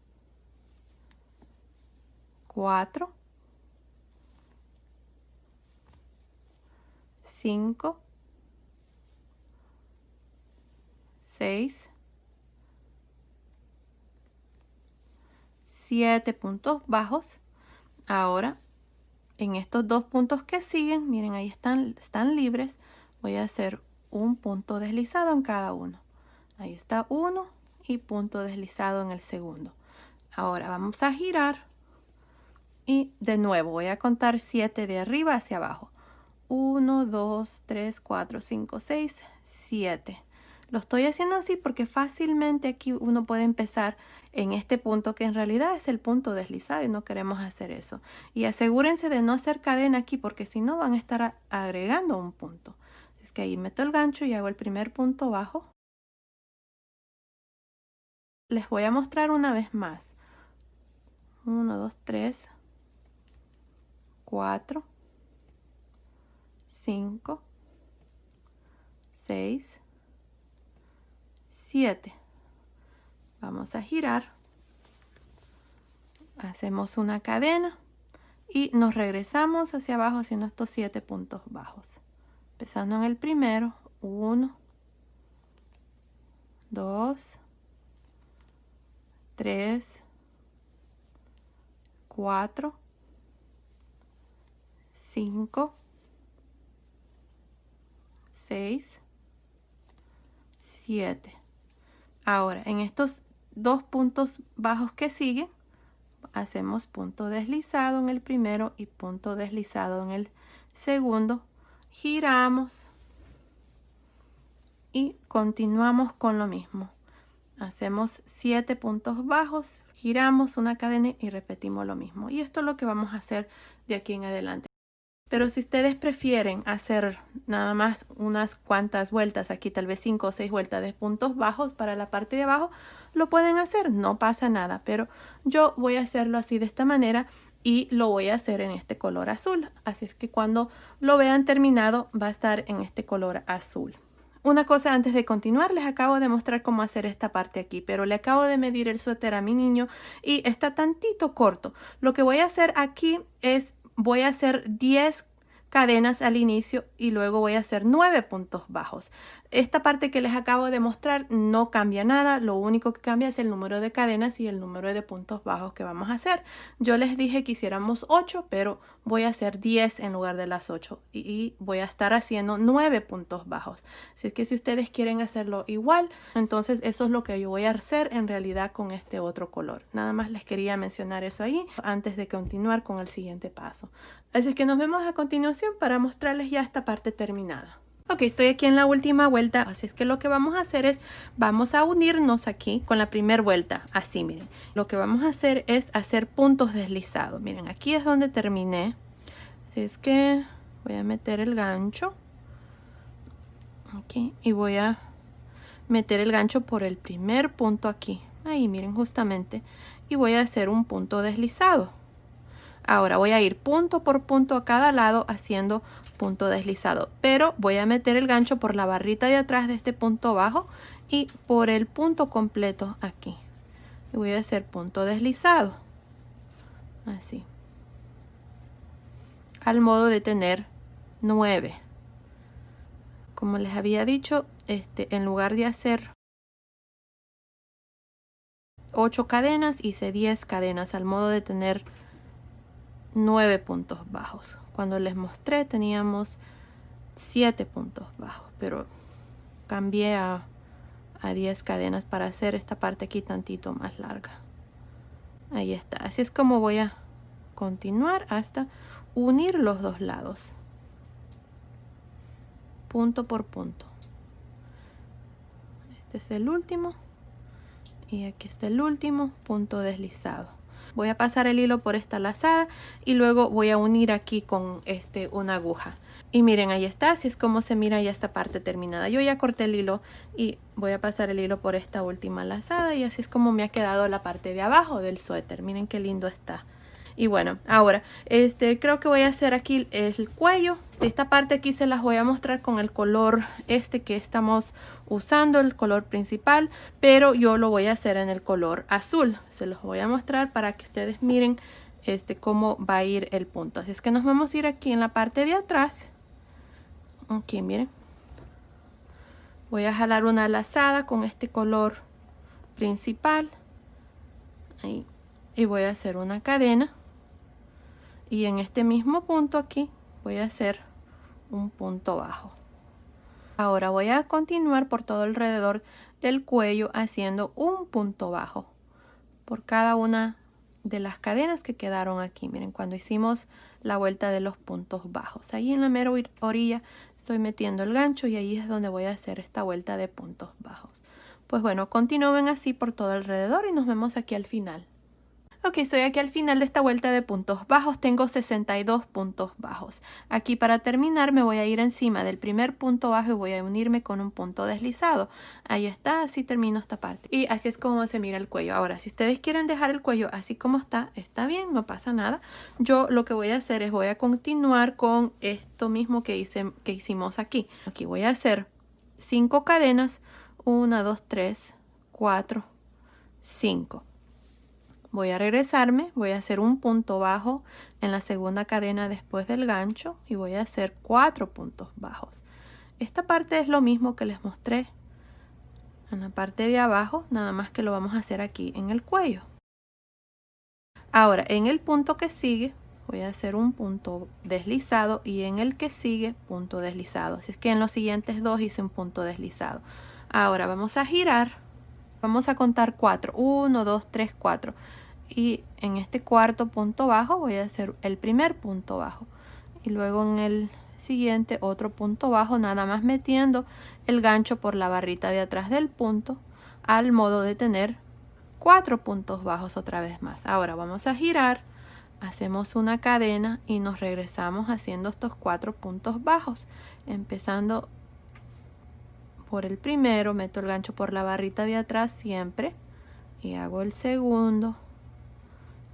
4, 5, 6, 7 puntos bajos. Ahora en estos 2 puntos que siguen, miren, ahí están libres. Voy a hacer un punto deslizado en cada uno. Ahí está uno y punto deslizado en el segundo. Ahora vamos a girar y de nuevo voy a contar 7 de arriba hacia abajo. 1, 2, 3, 4, 5, 6, 7. Lo estoy haciendo así porque fácilmente aquí uno puede empezar en este punto que en realidad es el punto deslizado y no queremos hacer eso. Y asegúrense de no hacer cadena aquí porque si no van a estar agregando un punto. Así Es que ahí meto el gancho y hago el primer punto bajo. Les voy a mostrar una vez más. 1, 2, 3, 4, 5, 6, 7. Vamos a girar. Hacemos una cadena y nos regresamos hacia abajo haciendo estos 7 puntos bajos. Empezando en el primero. 1, 2, 3, 4, 5, 6, 7. Ahora, en estos 2 puntos bajos que siguen, hacemos punto deslizado en el primero y punto deslizado en el segundo. Giramos y continuamos con lo mismo. Hacemos 7 puntos bajos, giramos una cadena y repetimos lo mismo. Y esto es lo que vamos a hacer de aquí en adelante. Pero si ustedes prefieren hacer nada más unas cuantas vueltas, aquí tal vez 5 o 6 vueltas de puntos bajos para la parte de abajo, lo pueden hacer, no pasa nada. Pero yo voy a hacerlo así de esta manera y lo voy a hacer en este color azul. Así es que cuando lo vean terminado va a estar en este color azul. Una cosa antes de continuar, les acabo de mostrar cómo hacer esta parte aquí, pero le acabo de medir el suéter a mi niño y está tantito corto. Lo que voy a hacer aquí es, voy a hacer 10 cadenas al inicio y luego voy a hacer 9 puntos bajos. Esta parte que les acabo de mostrar no cambia nada, lo único que cambia es el número de cadenas y el número de puntos bajos que vamos a hacer. Yo les dije que hiciéramos 8, pero voy a hacer 10 en lugar de las 8 y voy a estar haciendo 9 puntos bajos. Así que si ustedes quieren hacerlo igual, entonces eso es lo que yo voy a hacer en realidad con este otro color. Nada más les quería mencionar eso ahí antes de continuar con el siguiente paso. Así que nos vemos a continuación para mostrarles ya esta parte terminada. Ok, estoy aquí en la última vuelta, así es que lo que vamos a hacer es, vamos a unirnos aquí con la primera vuelta, así miren. Lo que vamos a hacer es hacer puntos deslizados. Miren, aquí es donde terminé. Así es que voy a meter el gancho. Aquí, y voy a meter el gancho por el primer punto aquí. Ahí, miren, justamente. Y voy a hacer un punto deslizado. Ahora voy a ir punto por punto a cada lado haciendo punto deslizado, pero voy a meter el gancho por la barrita de atrás de este punto bajo y por el punto completo aquí. Y voy a hacer punto deslizado, así, al modo de tener 9. Como les había dicho, en lugar de hacer 8 cadenas, hice 10 cadenas al modo de tener 9 puntos bajos. Cuando les mostré teníamos 7 puntos bajos, pero cambié a 10 cadenas para hacer esta parte aquí tantito más larga. Ahí está. Así es como voy a continuar hasta unir los dos lados, punto por punto. Este es el último y aquí está el último punto deslizado. Voy a pasar el hilo por esta lazada y luego voy a unir aquí con una aguja. Y miren, ahí está, así es como se mira ya esta parte terminada. Yo ya corté el hilo y voy a pasar el hilo por esta última lazada y así es como me ha quedado la parte de abajo del suéter. Miren qué lindo está. Y bueno, ahora creo que voy a hacer aquí el cuello. Esta parte aquí se las voy a mostrar con el color que estamos usando, el color principal, pero yo lo voy a hacer en el color azul. Se los voy a mostrar para que ustedes miren cómo va a ir el punto. Así es que nos vamos a ir aquí en la parte de atrás. Aquí miren. Voy a jalar una lazada con este color principal. Ahí. Y voy a hacer una cadena. Y en este mismo punto aquí voy a hacer un punto bajo. Ahora voy a continuar por todo alrededor del cuello haciendo un punto bajo por cada una de las cadenas que quedaron aquí. Miren, cuando hicimos la vuelta de los puntos bajos, ahí en la mera orilla estoy metiendo el gancho y ahí es donde voy a hacer esta vuelta de puntos bajos. Pues bueno, continúen así por todo alrededor y nos vemos aquí al final. Ok, estoy aquí al final de esta vuelta de puntos bajos. Tengo 62 puntos bajos. Aquí para terminar me voy a ir encima del primer punto bajo y voy a unirme con un punto deslizado. Ahí está, así termino esta parte. Y así es como se mira el cuello. Ahora, si ustedes quieren dejar el cuello así como está bien, no pasa nada. Yo lo que voy a hacer es voy a continuar con esto mismo que hicimos aquí. Aquí voy a hacer 5 cadenas. 1, 2, 3, 4, 5. Voy a regresarme, voy a hacer un punto bajo en la segunda cadena después del gancho y voy a hacer 4 puntos bajos. Esta parte es lo mismo que les mostré en la parte de abajo, nada más que lo vamos a hacer aquí en el cuello. Ahora, en el punto que sigue, voy a hacer un punto deslizado y en el que sigue, punto deslizado. Así es que en los siguientes dos hice un punto deslizado. Ahora vamos a girar, vamos a contar 4. 1, 2, 3, 4. Y en este cuarto punto bajo voy a hacer el primer punto bajo y luego en el siguiente otro punto bajo, nada más metiendo el gancho por la barrita de atrás del punto al modo de tener 4 puntos bajos otra vez más. Ahora vamos a girar, hacemos una cadena y nos regresamos haciendo estos 4 puntos bajos, empezando por el primero, meto el gancho por la barrita de atrás siempre y hago el segundo,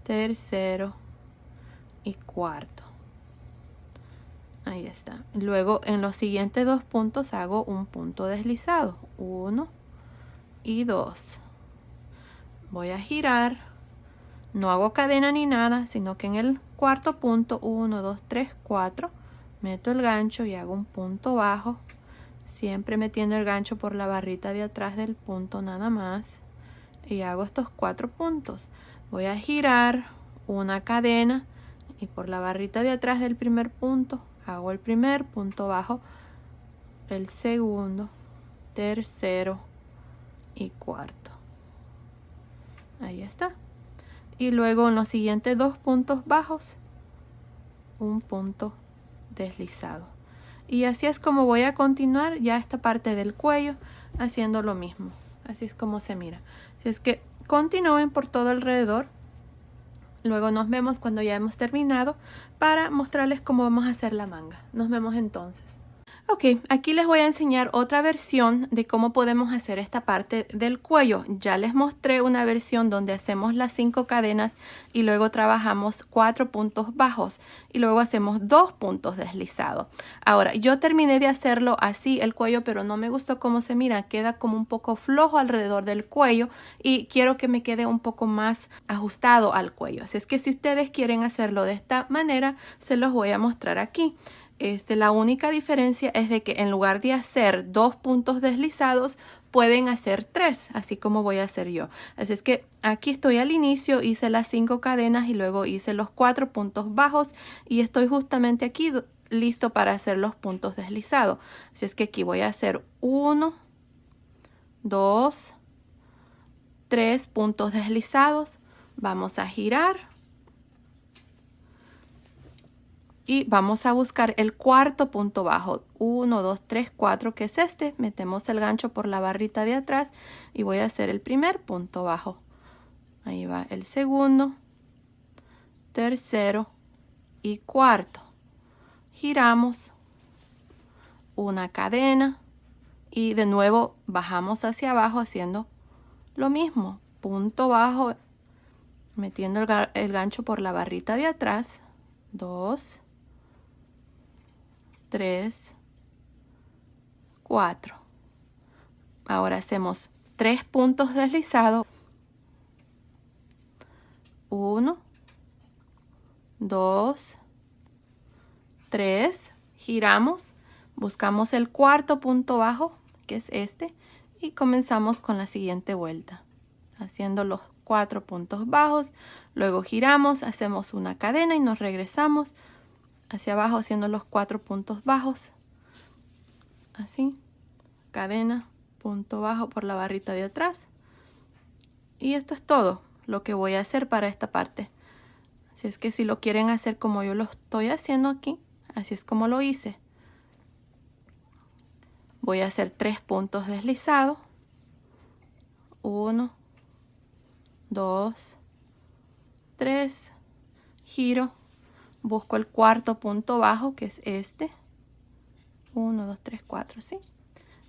tercero y cuarto. Ahí está. Luego en los siguientes dos puntos hago un punto deslizado, 1 y 2. Voy a girar, no hago cadena ni nada, sino que en el cuarto punto, 1, 2, 3, 4, meto el gancho y hago un punto bajo, siempre metiendo el gancho por la barrita de atrás del punto nada más, y hago estos 4 puntos. Voy a girar una cadena y por la barrita de atrás del primer punto hago el primer punto bajo, el segundo, tercero y cuarto. Ahí está. Y luego en los siguientes dos puntos bajos, un punto deslizado. Y así es como voy a continuar ya esta parte del cuello haciendo lo mismo. Así es como se mira. Así es que continúen por todo alrededor. Luego nos vemos cuando ya hemos terminado para mostrarles cómo vamos a hacer la manga. Nos vemos entonces. Ok, aquí les voy a enseñar otra versión de cómo podemos hacer esta parte del cuello. Ya les mostré una versión donde hacemos las 5 cadenas y luego trabajamos 4 puntos bajos y luego hacemos 2 puntos deslizados. Ahora, yo terminé de hacerlo así el cuello, pero no me gustó cómo se mira. Queda como un poco flojo alrededor del cuello y quiero que me quede un poco más ajustado al cuello. Así es que si ustedes quieren hacerlo de esta manera, se los voy a mostrar aquí. La única diferencia es de que en lugar de hacer 2 puntos deslizados, pueden hacer 3, así como voy a hacer yo. Así es que aquí estoy al inicio, hice las 5 cadenas y luego hice los 4 puntos bajos y estoy justamente aquí listo para hacer los puntos deslizados. Así es que aquí voy a hacer 1, 2, 3 puntos deslizados. Vamos a girar. Y vamos a buscar el cuarto punto bajo, 1, 2, 3, 4, que es este. Metemos el gancho por la barrita de atrás y voy a hacer el primer punto bajo. Ahí va el segundo, tercero y cuarto. Giramos una cadena y de nuevo bajamos hacia abajo haciendo lo mismo. Punto bajo, metiendo el gancho por la barrita de atrás. 2, 3, 4. Ahora hacemos 3 puntos deslizados. 1, 2, 3. Giramos. Buscamos el cuarto punto bajo, que es este. Y comenzamos con la siguiente vuelta. Haciendo los 4 puntos bajos. Luego giramos, hacemos una cadena y nos regresamos hacia abajo haciendo los 4 puntos bajos. Así. Cadena, punto bajo por la barrita de atrás. Y esto es todo lo que voy a hacer para esta parte. Así es que si lo quieren hacer como yo lo estoy haciendo aquí, así es como lo hice. Voy a hacer 3 puntos deslizados. 1, 2, 3, giro, busco el cuarto punto bajo, que es este. 1, 2, 3, 4, ¿sí?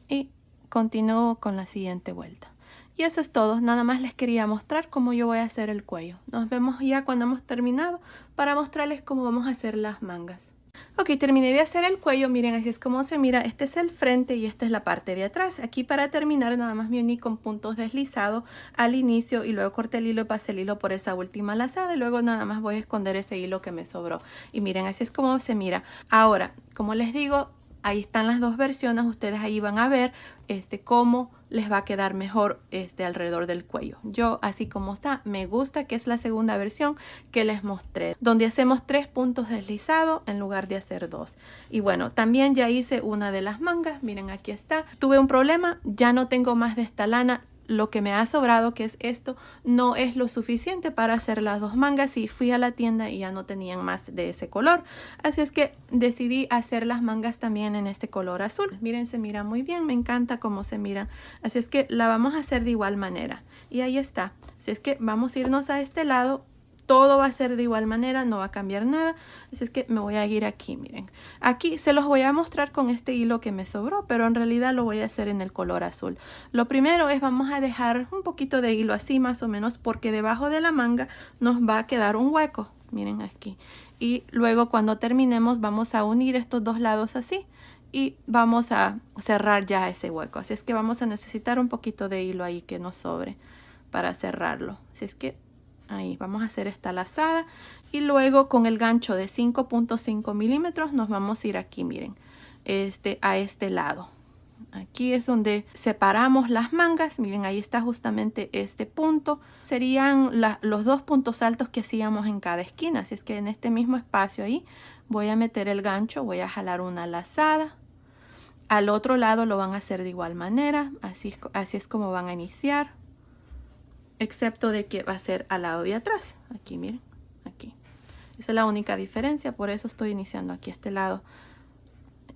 Y continúo con la siguiente vuelta. Y eso es todo, nada más les quería mostrar cómo yo voy a hacer el cuello. Nos vemos ya cuando hemos terminado para mostrarles cómo vamos a hacer las mangas. Ok, terminé de hacer el cuello, miren, así es como se mira. Este es el frente y esta es la parte de atrás. Aquí para terminar nada más me uní con puntos deslizados al inicio y luego corté el hilo y pasé el hilo por esa última lazada y luego nada más voy a esconder ese hilo que me sobró. Y miren, así es como se mira. Ahora, como les digo, ahí están las dos versiones, ustedes ahí van a ver cómo les va a quedar mejor alrededor del cuello. Yo así como está, me gusta, que es la segunda versión que les mostré, donde hacemos 3 puntos deslizados en lugar de hacer 2. Y bueno, también ya hice una de las mangas, miren aquí está. Tuve un problema, ya no tengo más de esta lana. Lo que me ha sobrado, que es esto, no es lo suficiente para hacer las dos mangas y fui a la tienda y ya no tenían más de ese color. Así es que decidí hacer las mangas también en este color azul. Miren, se mira muy bien, me encanta cómo se miran. Así es que la vamos a hacer de igual manera. Y ahí está. Así es que vamos a irnos a este lado. Todo va a ser de igual manera, no va a cambiar nada. Así es que me voy a ir aquí, miren. Aquí se los voy a mostrar con este hilo que me sobró, pero en realidad lo voy a hacer en el color azul. Lo primero es, vamos a dejar un poquito de hilo así más o menos, porque debajo de la manga nos va a quedar un hueco. Miren aquí. Y luego cuando terminemos vamos a unir estos dos lados así. Y vamos a cerrar ya ese hueco. Así es que vamos a necesitar un poquito de hilo ahí que nos sobre para cerrarlo. Así es que ahí vamos a hacer esta lazada y luego con el gancho de 5.5 milímetros nos vamos a ir aquí, miren, a este lado. Aquí es donde separamos las mangas, miren, ahí está justamente este punto. Serían los dos puntos altos que hacíamos en cada esquina, así es que en este mismo espacio ahí voy a meter el gancho, voy a jalar una lazada. Al otro lado lo van a hacer de igual manera, así es como van a iniciar. Excepto de que va a ser al lado de atrás. Aquí, miren, aquí. Esa es la única diferencia, por eso estoy iniciando aquí este lado,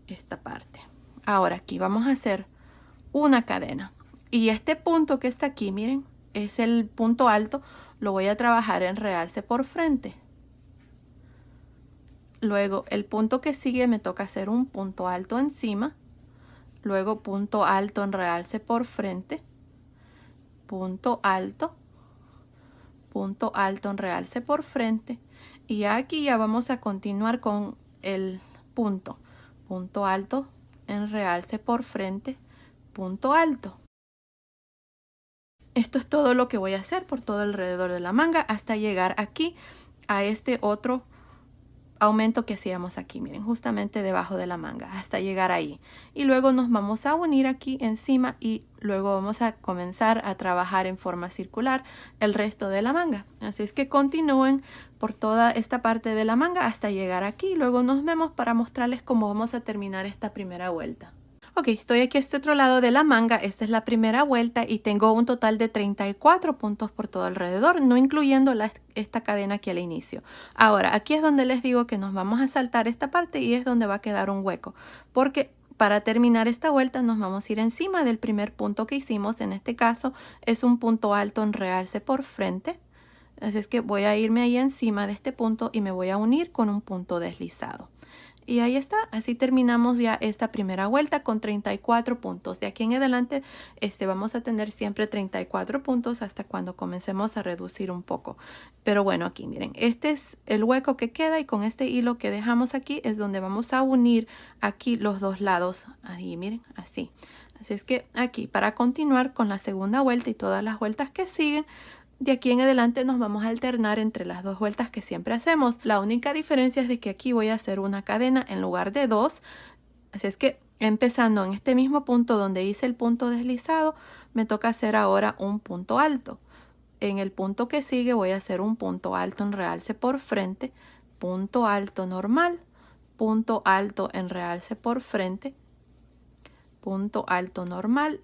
esta parte. Ahora aquí vamos a hacer una cadena. Y este punto que está aquí, miren, es el punto alto, lo voy a trabajar en realce por frente. Luego el punto que sigue me toca hacer un punto alto encima. Luego punto alto en realce por frente. Punto alto en realce por frente y aquí ya vamos a continuar con el punto alto en realce por frente, punto alto. Esto es todo lo que voy a hacer por todo alrededor de la manga hasta llegar aquí a este otro aumento que hacíamos aquí, miren, justamente debajo de la manga, hasta llegar ahí. Y luego nos vamos a unir aquí encima y luego vamos a comenzar a trabajar en forma circular el resto de la manga. Así es que continúen por toda esta parte de la manga hasta llegar aquí. Luego nos vemos para mostrarles cómo vamos a terminar esta primera vuelta. Ok, estoy aquí a este otro lado de la manga, esta es la primera vuelta y tengo un total de 34 puntos por todo alrededor, no incluyendo esta cadena aquí al inicio. Ahora, aquí es donde les digo que nos vamos a saltar esta parte y es donde va a quedar un hueco, porque para terminar esta vuelta nos vamos a ir encima del primer punto que hicimos, en este caso es un punto alto en realce por frente. Así es que voy a irme ahí encima de este punto y me voy a unir con un punto deslizado. Y ahí está, así terminamos ya esta primera vuelta con 34 puntos. De aquí en adelante vamos a tener siempre 34 puntos hasta cuando comencemos a reducir un poco. Pero bueno, aquí miren, este es el hueco que queda y con este hilo que dejamos aquí es donde vamos a unir aquí los dos lados. Ahí miren, así. Así es que aquí para continuar con la segunda vuelta y todas las vueltas que siguen, de aquí en adelante nos vamos a alternar entre las dos vueltas que siempre hacemos. La única diferencia es de que aquí voy a hacer una cadena en lugar de dos. Así es que empezando en este mismo punto donde hice el punto deslizado, me toca hacer ahora un punto alto. En el punto que sigue voy a hacer un punto alto en realce por frente, punto alto normal, punto alto en realce por frente, punto alto normal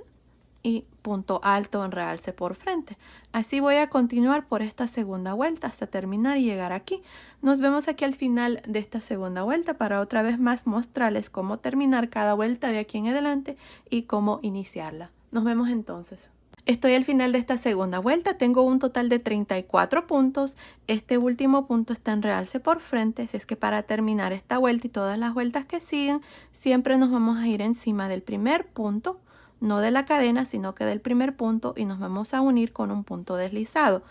y punto alto en realce por frente. Así voy a continuar por esta segunda vuelta hasta terminar y llegar aquí. Nos vemos aquí al final de esta segunda vuelta para otra vez más mostrarles cómo terminar cada vuelta de aquí en adelante y cómo iniciarla. Nos vemos entonces. Estoy al final de esta segunda vuelta, tengo un total de 34 puntos. Este último punto está en realce por frente, así es que para terminar esta vuelta y todas las vueltas que siguen, siempre nos vamos a ir encima del primer punto, no de la cadena, sino que del primer punto, y nos vamos a unir con un punto deslizado.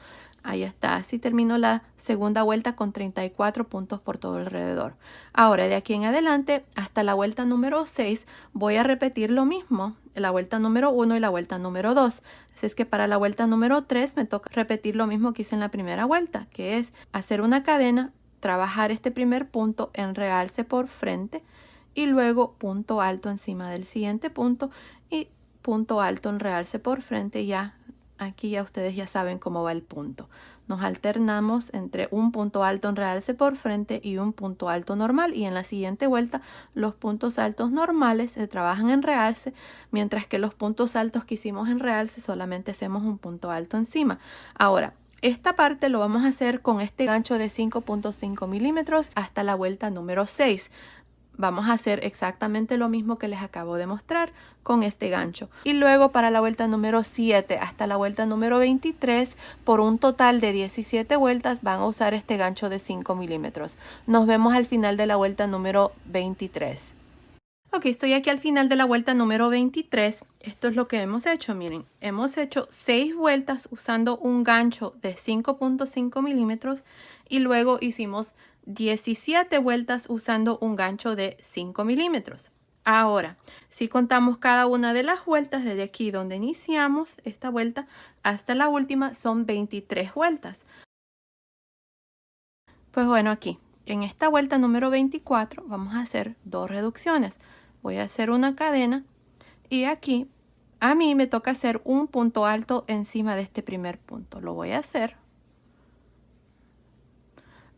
Ahí está, así termino la segunda vuelta con 34 puntos por todo alrededor. Ahora, de aquí en adelante, hasta la vuelta número 6, voy a repetir lo mismo, la vuelta número 1 y la vuelta número 2. Así es que para la vuelta número 3 me toca repetir lo mismo que hice en la primera vuelta, que es hacer una cadena, trabajar este primer punto en realce por frente y luego punto alto encima del siguiente punto y punto alto en realce por frente. Ya aquí ya ustedes ya saben cómo va el punto. Nos alternamos entre un punto alto en realce por frente y un punto alto normal, y en la siguiente vuelta los puntos altos normales se trabajan en realce, mientras que los puntos altos que hicimos en realce solamente hacemos un punto alto encima. Ahora, esta parte lo vamos a hacer con este gancho de 5.5 milímetros hasta la vuelta número 6. Vamos a hacer exactamente lo mismo que les acabo de mostrar con este gancho. Y luego para la vuelta número 7 hasta la vuelta número 23, por un total de 17 vueltas, van a usar este gancho de 5 milímetros. Nos vemos al final de la vuelta número 23. Ok, estoy aquí al final de la vuelta número 23. Esto es lo que hemos hecho. Miren, hemos hecho 6 vueltas usando un gancho de 5.5 milímetros y luego hicimos 17 vueltas usando un gancho de 5 milímetros. Ahora, si contamos cada una de las vueltas desde aquí donde iniciamos esta vuelta hasta la última, son 23 vueltas. Pues bueno, aquí en esta vuelta número 24 vamos a hacer 2 reducciones. Voy a hacer una cadena y aquí a mí me toca hacer un punto alto encima de este primer punto. Lo voy a hacer.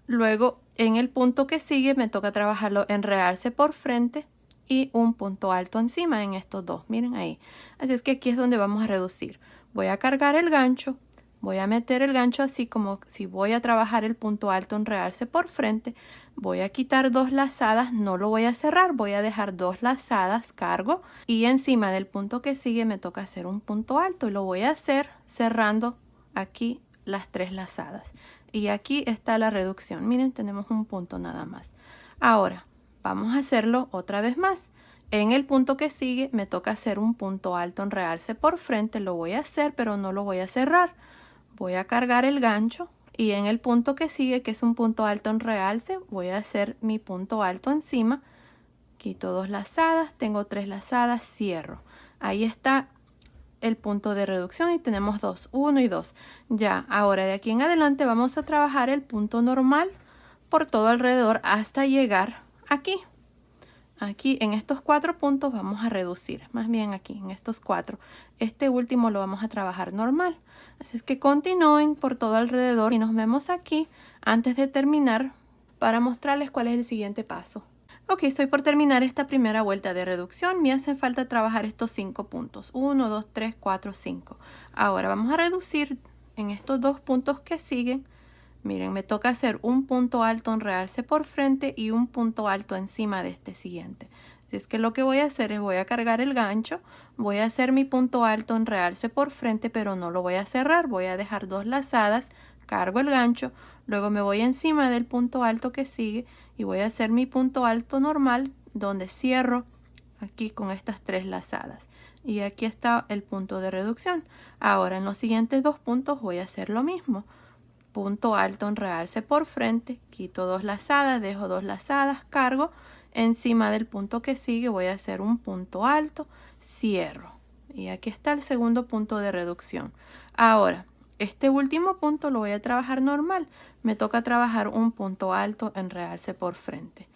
Luego en el punto que sigue me toca trabajarlo en realce por frente y un punto alto encima en estos dos. Miren ahí. Así es que aquí es donde vamos a reducir. Voy a cargar el gancho. Voy a meter el gancho así como si voy a trabajar el punto alto en realce por frente. Voy a quitar 2 lazadas, no lo voy a cerrar, voy a dejar 2 lazadas, cargo. Y encima del punto que sigue me toca hacer un punto alto y lo voy a hacer cerrando aquí las 3 lazadas. Y aquí está la reducción. Miren, tenemos un punto nada más. Ahora, vamos a hacerlo otra vez más. En el punto que sigue me toca hacer un punto alto en realce por frente. Lo voy a hacer, pero no lo voy a cerrar. Voy a cargar el gancho y en el punto que sigue, que es un punto alto en realce, voy a hacer mi punto alto encima. Quito 2 lazadas, tengo 3 lazadas, cierro. Ahí está el punto de reducción y tenemos 2, 1 y 2. Ya, ahora de aquí en adelante vamos a trabajar el punto normal por todo alrededor hasta llegar aquí. Aquí en estos 4 puntos vamos a reducir, más bien aquí en estos 4. Este último lo vamos a trabajar normal. Así es que continúen por todo alrededor y nos vemos aquí antes de terminar para mostrarles cuál es el siguiente paso. Ok, estoy por terminar esta primera vuelta de reducción. Me hace falta trabajar estos 5 puntos. 1, 2, 3, 4, 5. Ahora vamos a reducir en estos 2 puntos que siguen. Miren, me toca hacer un punto alto en realce por frente y un punto alto encima de este siguiente. Así es que lo que voy a hacer es voy a cargar el gancho, voy a hacer mi punto alto en realce por frente, pero no lo voy a cerrar. Voy a dejar 2 lazadas, cargo el gancho, luego me voy encima del punto alto que sigue y voy a hacer mi punto alto normal donde cierro aquí con estas 3 lazadas. Y aquí está el punto de reducción. Ahora en los siguientes 2 puntos voy a hacer lo mismo. Punto alto en realce por frente, quito 2 lazadas, dejo 2 lazadas, cargo, encima del punto que sigue voy a hacer un punto alto, cierro. Y aquí está el segundo punto de reducción. Ahora, este último punto lo voy a trabajar normal. Me toca trabajar un punto alto en realce por frente.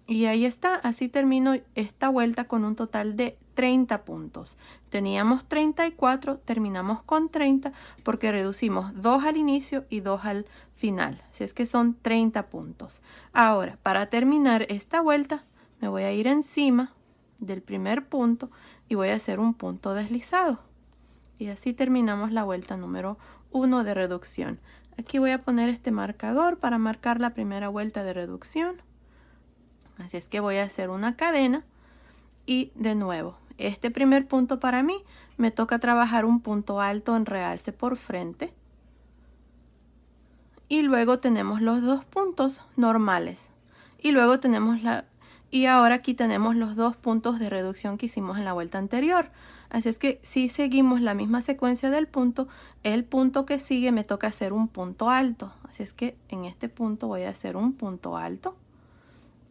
Y ahí está, así termino esta vuelta con un total de 30 puntos. Teníamos 34, terminamos con 30 porque reducimos 2 al inicio y 2 al final. Así es que son 30 puntos. Ahora, para terminar esta vuelta, me voy a ir encima del primer punto y voy a hacer un punto deslizado. Y así terminamos la vuelta número 1 de reducción. Aquí voy a poner este marcador para marcar la primera vuelta de reducción. Así es que voy a hacer una cadena y de nuevo, este primer punto para mí me toca trabajar un punto alto en realce por frente. Y luego tenemos los dos puntos normales. Y luego tenemos y ahora aquí tenemos los dos puntos de reducción que hicimos en la vuelta anterior. Así es que si seguimos la misma secuencia del punto, el punto que sigue me toca hacer un punto alto. Así es que en este punto voy a hacer un punto alto.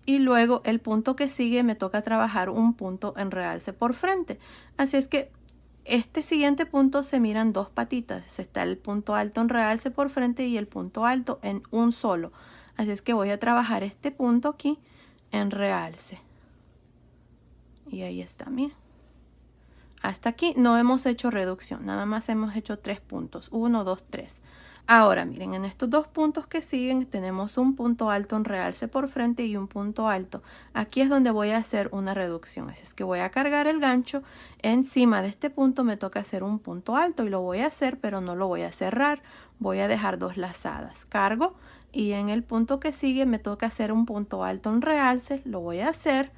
Y luego el punto que sigue me toca trabajar un punto en realce por frente. Así es que este siguiente punto se miran dos patitas. Está el punto alto en realce por frente y el punto alto en un solo. Así es que voy a trabajar este punto aquí en realce. Y ahí está, miren. Hasta aquí no hemos hecho reducción, nada más hemos hecho 3 puntos. 1, 2, 3. Ahora miren, en estos dos puntos que siguen tenemos un punto alto en realce por frente y un punto alto. Aquí es donde voy a hacer una reducción, así es que voy a cargar el gancho. Encima de este punto me toca hacer un punto alto y lo voy a hacer, pero no lo voy a cerrar. Voy a dejar dos lazadas. Cargo y en el punto que sigue me toca hacer un punto alto en realce. Lo voy a hacer.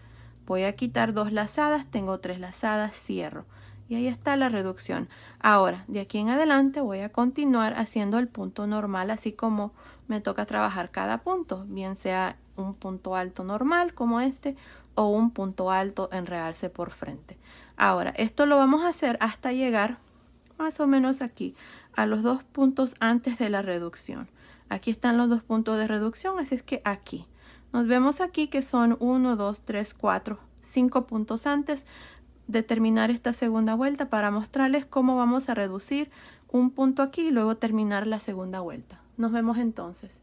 Voy a quitar dos lazadas, tengo 3 lazadas, cierro. Y ahí está la reducción. Ahora, de aquí en adelante voy a continuar haciendo el punto normal, así como me toca trabajar cada punto, bien sea un punto alto normal como este o un punto alto en realce por frente. Ahora, esto lo vamos a hacer hasta llegar más o menos aquí, a los dos puntos antes de la reducción. Aquí están los dos puntos de reducción, así es que aquí. Nos vemos aquí que son 1, 2, 3, 4, 5 puntos antes de terminar esta segunda vuelta para mostrarles cómo vamos a reducir un punto aquí y luego terminar la segunda vuelta. Nos vemos entonces.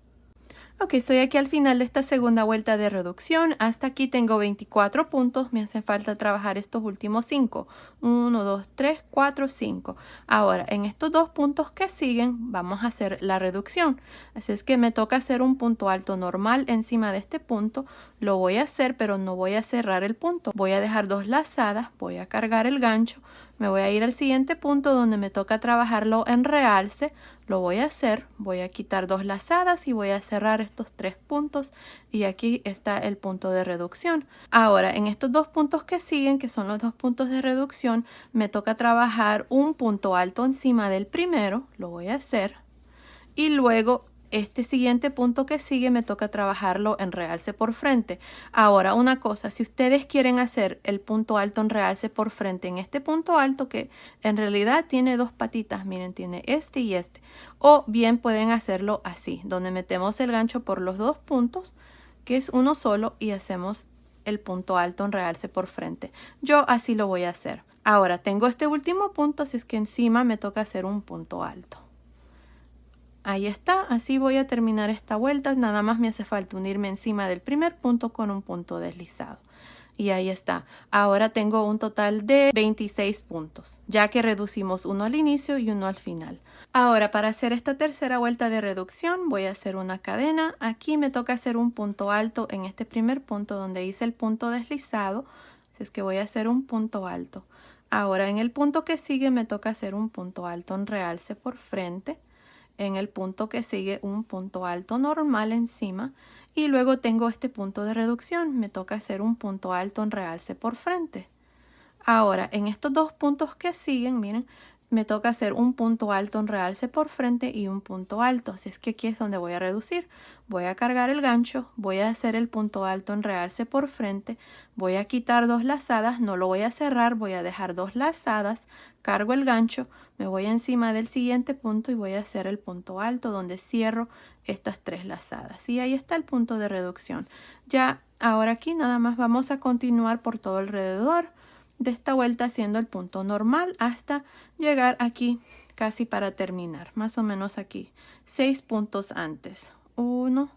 Ok, estoy aquí al final de esta segunda vuelta de reducción. Hasta aquí tengo 24 puntos. Me hace falta trabajar estos últimos 5. 1, 2, 3, 4, 5. Ahora, en estos dos puntos que siguen, vamos a hacer la reducción. Así es que me toca hacer un punto alto normal encima de este punto. Lo voy a hacer, pero no voy a cerrar el punto. Voy a dejar dos lazadas, voy a cargar el gancho. Me voy a ir al siguiente punto donde me toca trabajarlo en realce. Lo voy a hacer, voy a quitar dos lazadas y voy a cerrar estos 3 puntos y aquí está el punto de reducción. Ahora, en estos dos puntos que siguen, que son los dos puntos de reducción, me toca trabajar un punto alto encima del primero, lo voy a hacer, y luego este siguiente punto que sigue me toca trabajarlo en realce por frente. Ahora, una cosa, si ustedes quieren hacer el punto alto en realce por frente en este punto alto, que en realidad tiene dos patitas, miren, tiene este y este, o bien pueden hacerlo así, donde metemos el gancho por los dos puntos, que es uno solo, y hacemos el punto alto en realce por frente. Yo así lo voy a hacer. Ahora, tengo este último punto, así es que encima me toca hacer un punto alto. Ahí está, así voy a terminar esta vuelta, nada más me hace falta unirme encima del primer punto con un punto deslizado. Y ahí está, ahora tengo un total de 26 puntos, ya que reducimos uno al inicio y uno al final. Ahora para hacer esta tercera vuelta de reducción voy a hacer una cadena, aquí me toca hacer un punto alto en este primer punto donde hice el punto deslizado, así es que voy a hacer un punto alto. Ahora en el punto que sigue me toca hacer un punto alto en realce por frente. En el punto que sigue un punto alto normal encima y luego tengo este punto de reducción, me toca hacer un punto alto en realce por frente. Ahora en estos dos puntos que siguen, miren, me toca hacer un punto alto en realce por frente y un punto alto, así es que aquí es donde voy a reducir. Voy a cargar el gancho, voy a hacer el punto alto en realce por frente, voy a quitar dos lazadas, no lo voy a cerrar, voy a dejar dos lazadas, cargo el gancho, me voy encima del siguiente punto y voy a hacer el punto alto donde cierro estas 3 lazadas. Y ahí está el punto de reducción. Ya ahora aquí nada más vamos a continuar por todo alrededor de esta vuelta haciendo el punto normal hasta llegar aquí casi para terminar, más o menos aquí, 6 puntos antes. 1,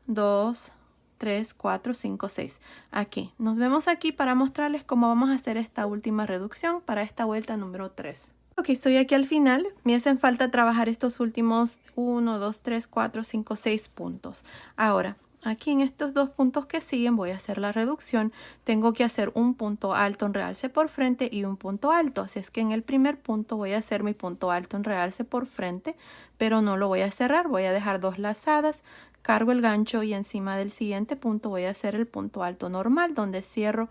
2, 3, 4, 5, 6. Aquí, nos vemos aquí para mostrarles cómo vamos a hacer esta última reducción para esta vuelta número 3. Ok, estoy aquí al final, me hacen falta trabajar estos últimos 1, 2, 3, 4, 5, 6 puntos. Ahora, aquí en estos dos puntos que siguen voy a hacer la reducción. Tengo que hacer un punto alto en realce por frente y un punto alto. Así es que en el primer punto voy a hacer mi punto alto en realce por frente, pero no lo voy a cerrar. Voy a dejar dos lazadas, cargo el gancho y encima del siguiente punto voy a hacer el punto alto normal donde cierro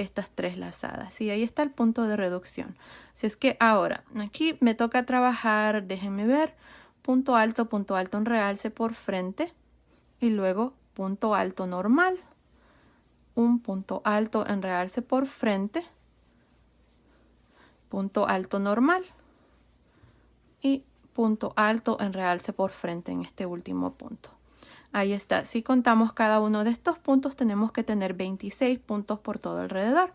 estas 3 lazadas. Y ahí está el punto de reducción. Así es que ahora, aquí me toca trabajar, déjenme ver, punto alto en realce por frente. Y luego punto alto normal. Un punto alto en realce por frente. Punto alto normal. Y punto alto en realce por frente en este último punto. Ahí está. Si contamos cada uno de estos puntos, tenemos que tener 26 puntos por todo alrededor.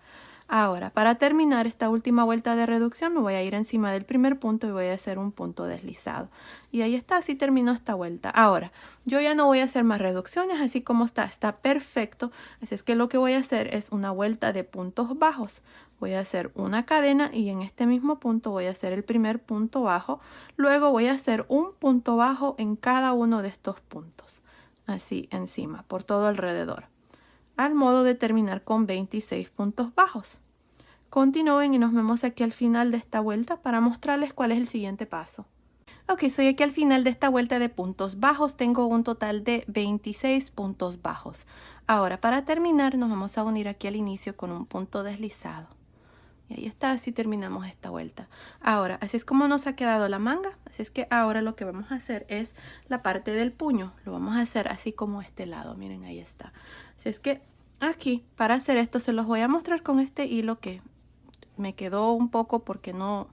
Ahora, para terminar esta última vuelta de reducción, me voy a ir encima del primer punto y voy a hacer un punto deslizado. Y ahí está, así terminó esta vuelta. Ahora, yo ya no voy a hacer más reducciones, así como está perfecto. Así es que lo que voy a hacer es una vuelta de puntos bajos. Voy a hacer una cadena y en este mismo punto voy a hacer el primer punto bajo. Luego voy a hacer un punto bajo en cada uno de estos puntos. Así encima, por todo alrededor. Al modo de terminar con 26 puntos bajos. Continúen y nos vemos aquí al final de esta vuelta para mostrarles cuál es el siguiente paso. Ok, soy aquí al final de esta vuelta de puntos bajos. Tengo un total de 26 puntos bajos. Ahora, para terminar, nos vamos a unir aquí al inicio con un punto deslizado. Y ahí está, así terminamos esta vuelta. Ahora, así es como nos ha quedado la manga. Así es que ahora lo que vamos a hacer es la parte del puño. Lo vamos a hacer así como este lado. Miren, ahí está. Así es que aquí, para hacer esto, se los voy a mostrar con este hilo que me quedó un poco porque no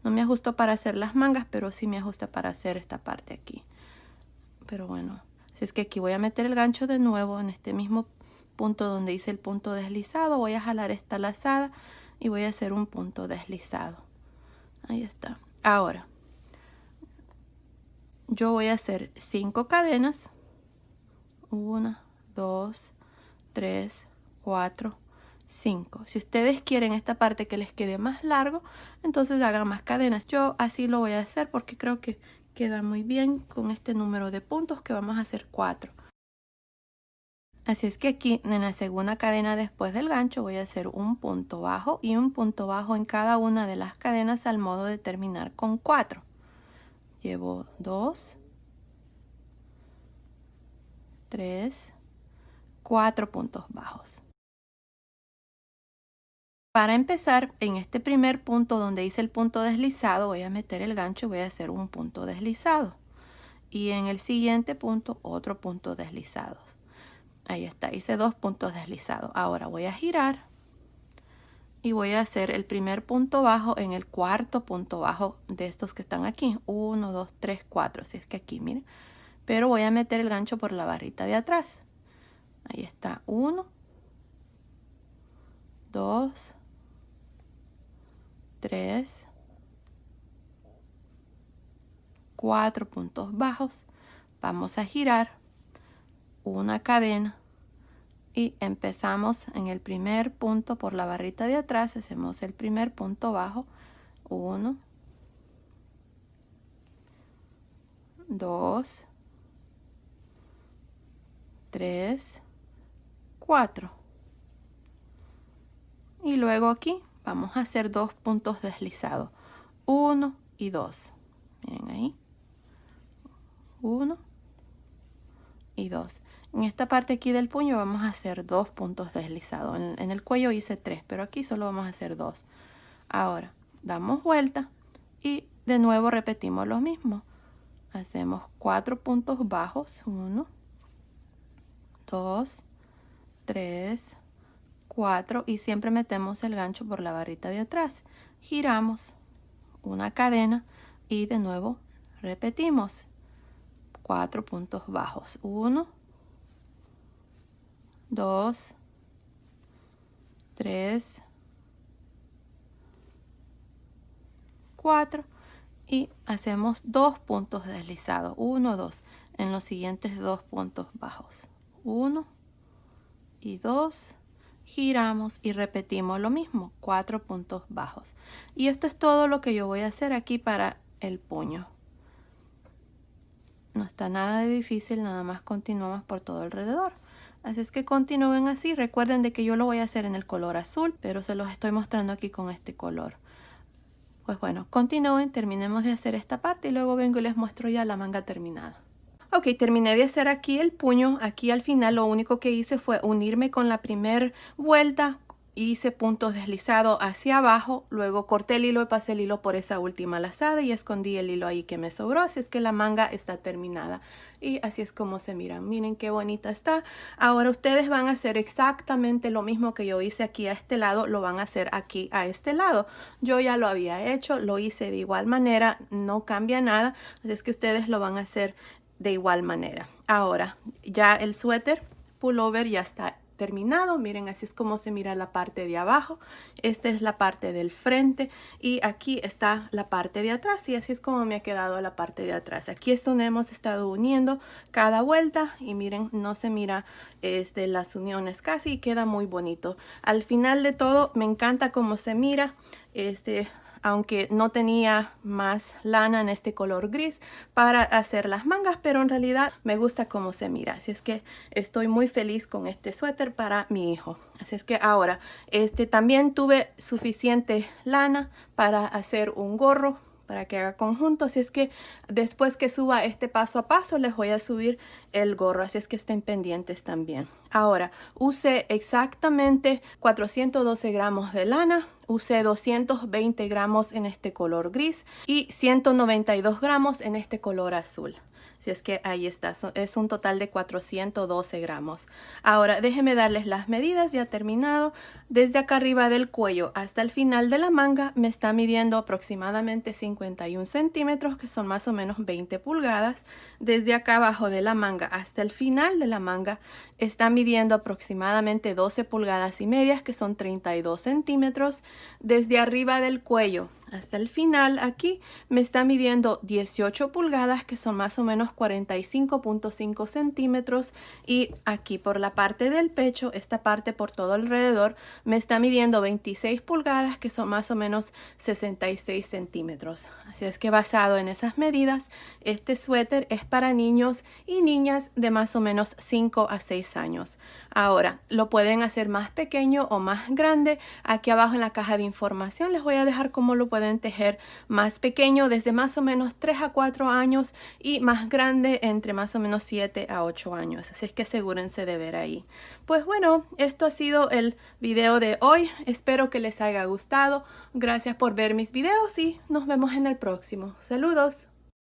me ajustó para hacer las mangas, pero sí me ajusta para hacer esta parte aquí. Pero bueno, así es que aquí voy a meter el gancho de nuevo en este mismo punto donde hice el punto deslizado. Voy a jalar esta lazada y voy a hacer un punto deslizado. Ahí está. Ahora, yo voy a hacer 5 cadenas. 1, 2, 3, 4, 5. Si ustedes quieren esta parte que les quede más largo, entonces hagan más cadenas. Yo así lo voy a hacer porque creo que queda muy bien con este número de puntos, que vamos a hacer 4. Así es que aquí en la segunda cadena después del gancho voy a hacer un punto bajo y un punto bajo en cada una de las cadenas al modo de terminar con 4. Llevo 2, 3, 4 puntos bajos. Para empezar, en este primer punto donde hice el punto deslizado, voy a meter el gancho y voy a hacer un punto deslizado. Y en el siguiente punto, otro punto deslizado. Ahí está, hice 2 puntos deslizados. Ahora voy a girar y voy a hacer el primer punto bajo en el cuarto punto bajo de estos que están aquí. 1, 2, 3, 4. Así es que aquí, miren. Pero voy a meter el gancho por la barrita de atrás. Ahí está. 1, 2, 3, 4 puntos bajos. Vamos a girar una cadena y empezamos en el primer punto por la barrita de atrás. Hacemos el primer punto bajo. 1, 2, 3, 4. Y luego aquí vamos a hacer 2 puntos deslizados. 1 y 2. Miren ahí. 1 y 2. En esta parte aquí del puño vamos a hacer 2 puntos deslizados. En el cuello hice 3, pero aquí solo vamos a hacer 2. Ahora damos vuelta y de nuevo repetimos lo mismo. Hacemos 4 puntos bajos. 1, 2, 3, 4 y siempre metemos el gancho por la barrita de atrás. Giramos una cadena y de nuevo repetimos 4 puntos bajos. 1, 2, 3, 4 y hacemos 2 puntos deslizados. 1, 2 en los siguientes 2 puntos bajos. 1 y 2. Giramos y repetimos lo mismo, 4 puntos bajos. Y esto es todo lo que yo voy a hacer aquí para el puño. No está nada de difícil, nada más continuamos por todo alrededor. Así es que continúen así. Recuerden de que yo lo voy a hacer en el color azul, pero se los estoy mostrando aquí con este color. Pues bueno, continúen, terminemos de hacer esta parte y luego vengo y les muestro ya la manga terminada. Ok, terminé de hacer aquí el puño. Aquí al final lo único que hice fue unirme con la primera vuelta hice puntos deslizados hacia abajo, luego corté el hilo y pasé el hilo por esa última lazada y escondí el hilo ahí que me sobró, así es que la manga está terminada y así es como se mira. Miren qué bonita está. Ahora ustedes van a hacer exactamente lo mismo que yo hice aquí a este lado, lo van a hacer aquí a este lado. Yo ya lo había hecho, lo hice de igual manera, no cambia nada, así es que ustedes lo van a hacer de igual manera. Ahora ya el suéter pullover ya está terminado. Miren, así es como se mira la parte de abajo. Esta es la parte del frente y aquí está la parte de atrás y así es como me ha quedado la parte de atrás. Aquí es donde hemos estado uniendo cada vuelta y miren, no se mira las uniones casi y queda muy bonito. Al final de todo me encanta cómo se mira aunque no tenía más lana en este color gris para hacer las mangas, pero en realidad me gusta cómo se mira. Así es que estoy muy feliz con este suéter para mi hijo. Así es que ahora, también tuve suficiente lana para hacer un gorro para que haga conjunto, así es que después que suba este paso a paso les voy a subir el gorro, así es que estén pendientes también. Ahora, usé exactamente 412 gramos de lana, usé 220 gramos en este color gris y 192 gramos en este color azul. Si es que ahí está, es un total de 412 gramos. Ahora déjenme darles las medidas, ya terminado. Desde acá arriba del cuello hasta el final de la manga me está midiendo aproximadamente 51 centímetros, que son más o menos 20 pulgadas. Desde acá abajo de la manga hasta el final de la manga está midiendo aproximadamente 12 pulgadas y medias, que son 32 centímetros. Desde arriba del cuello hasta el final aquí me está midiendo 18 pulgadas, que son más o menos 45.5 centímetros. Y aquí por la parte del pecho, esta parte por todo alrededor, me está midiendo 26 pulgadas, que son más o menos 66 centímetros. Así es que basado en esas medidas, este suéter es para niños y niñas de más o menos 5 a 6 años. Ahora, lo pueden hacer más pequeño o más grande. Aquí abajo en la caja de información les voy a dejar cómo lo pueden tejer más pequeño desde más o menos 3 a 4 años y más grande entre más o menos 7 a 8 años. Así es que asegúrense de ver ahí. Pues bueno, esto ha sido el video de hoy. Espero que les haya gustado. Gracias por ver mis videos y nos vemos en el próximo. Saludos.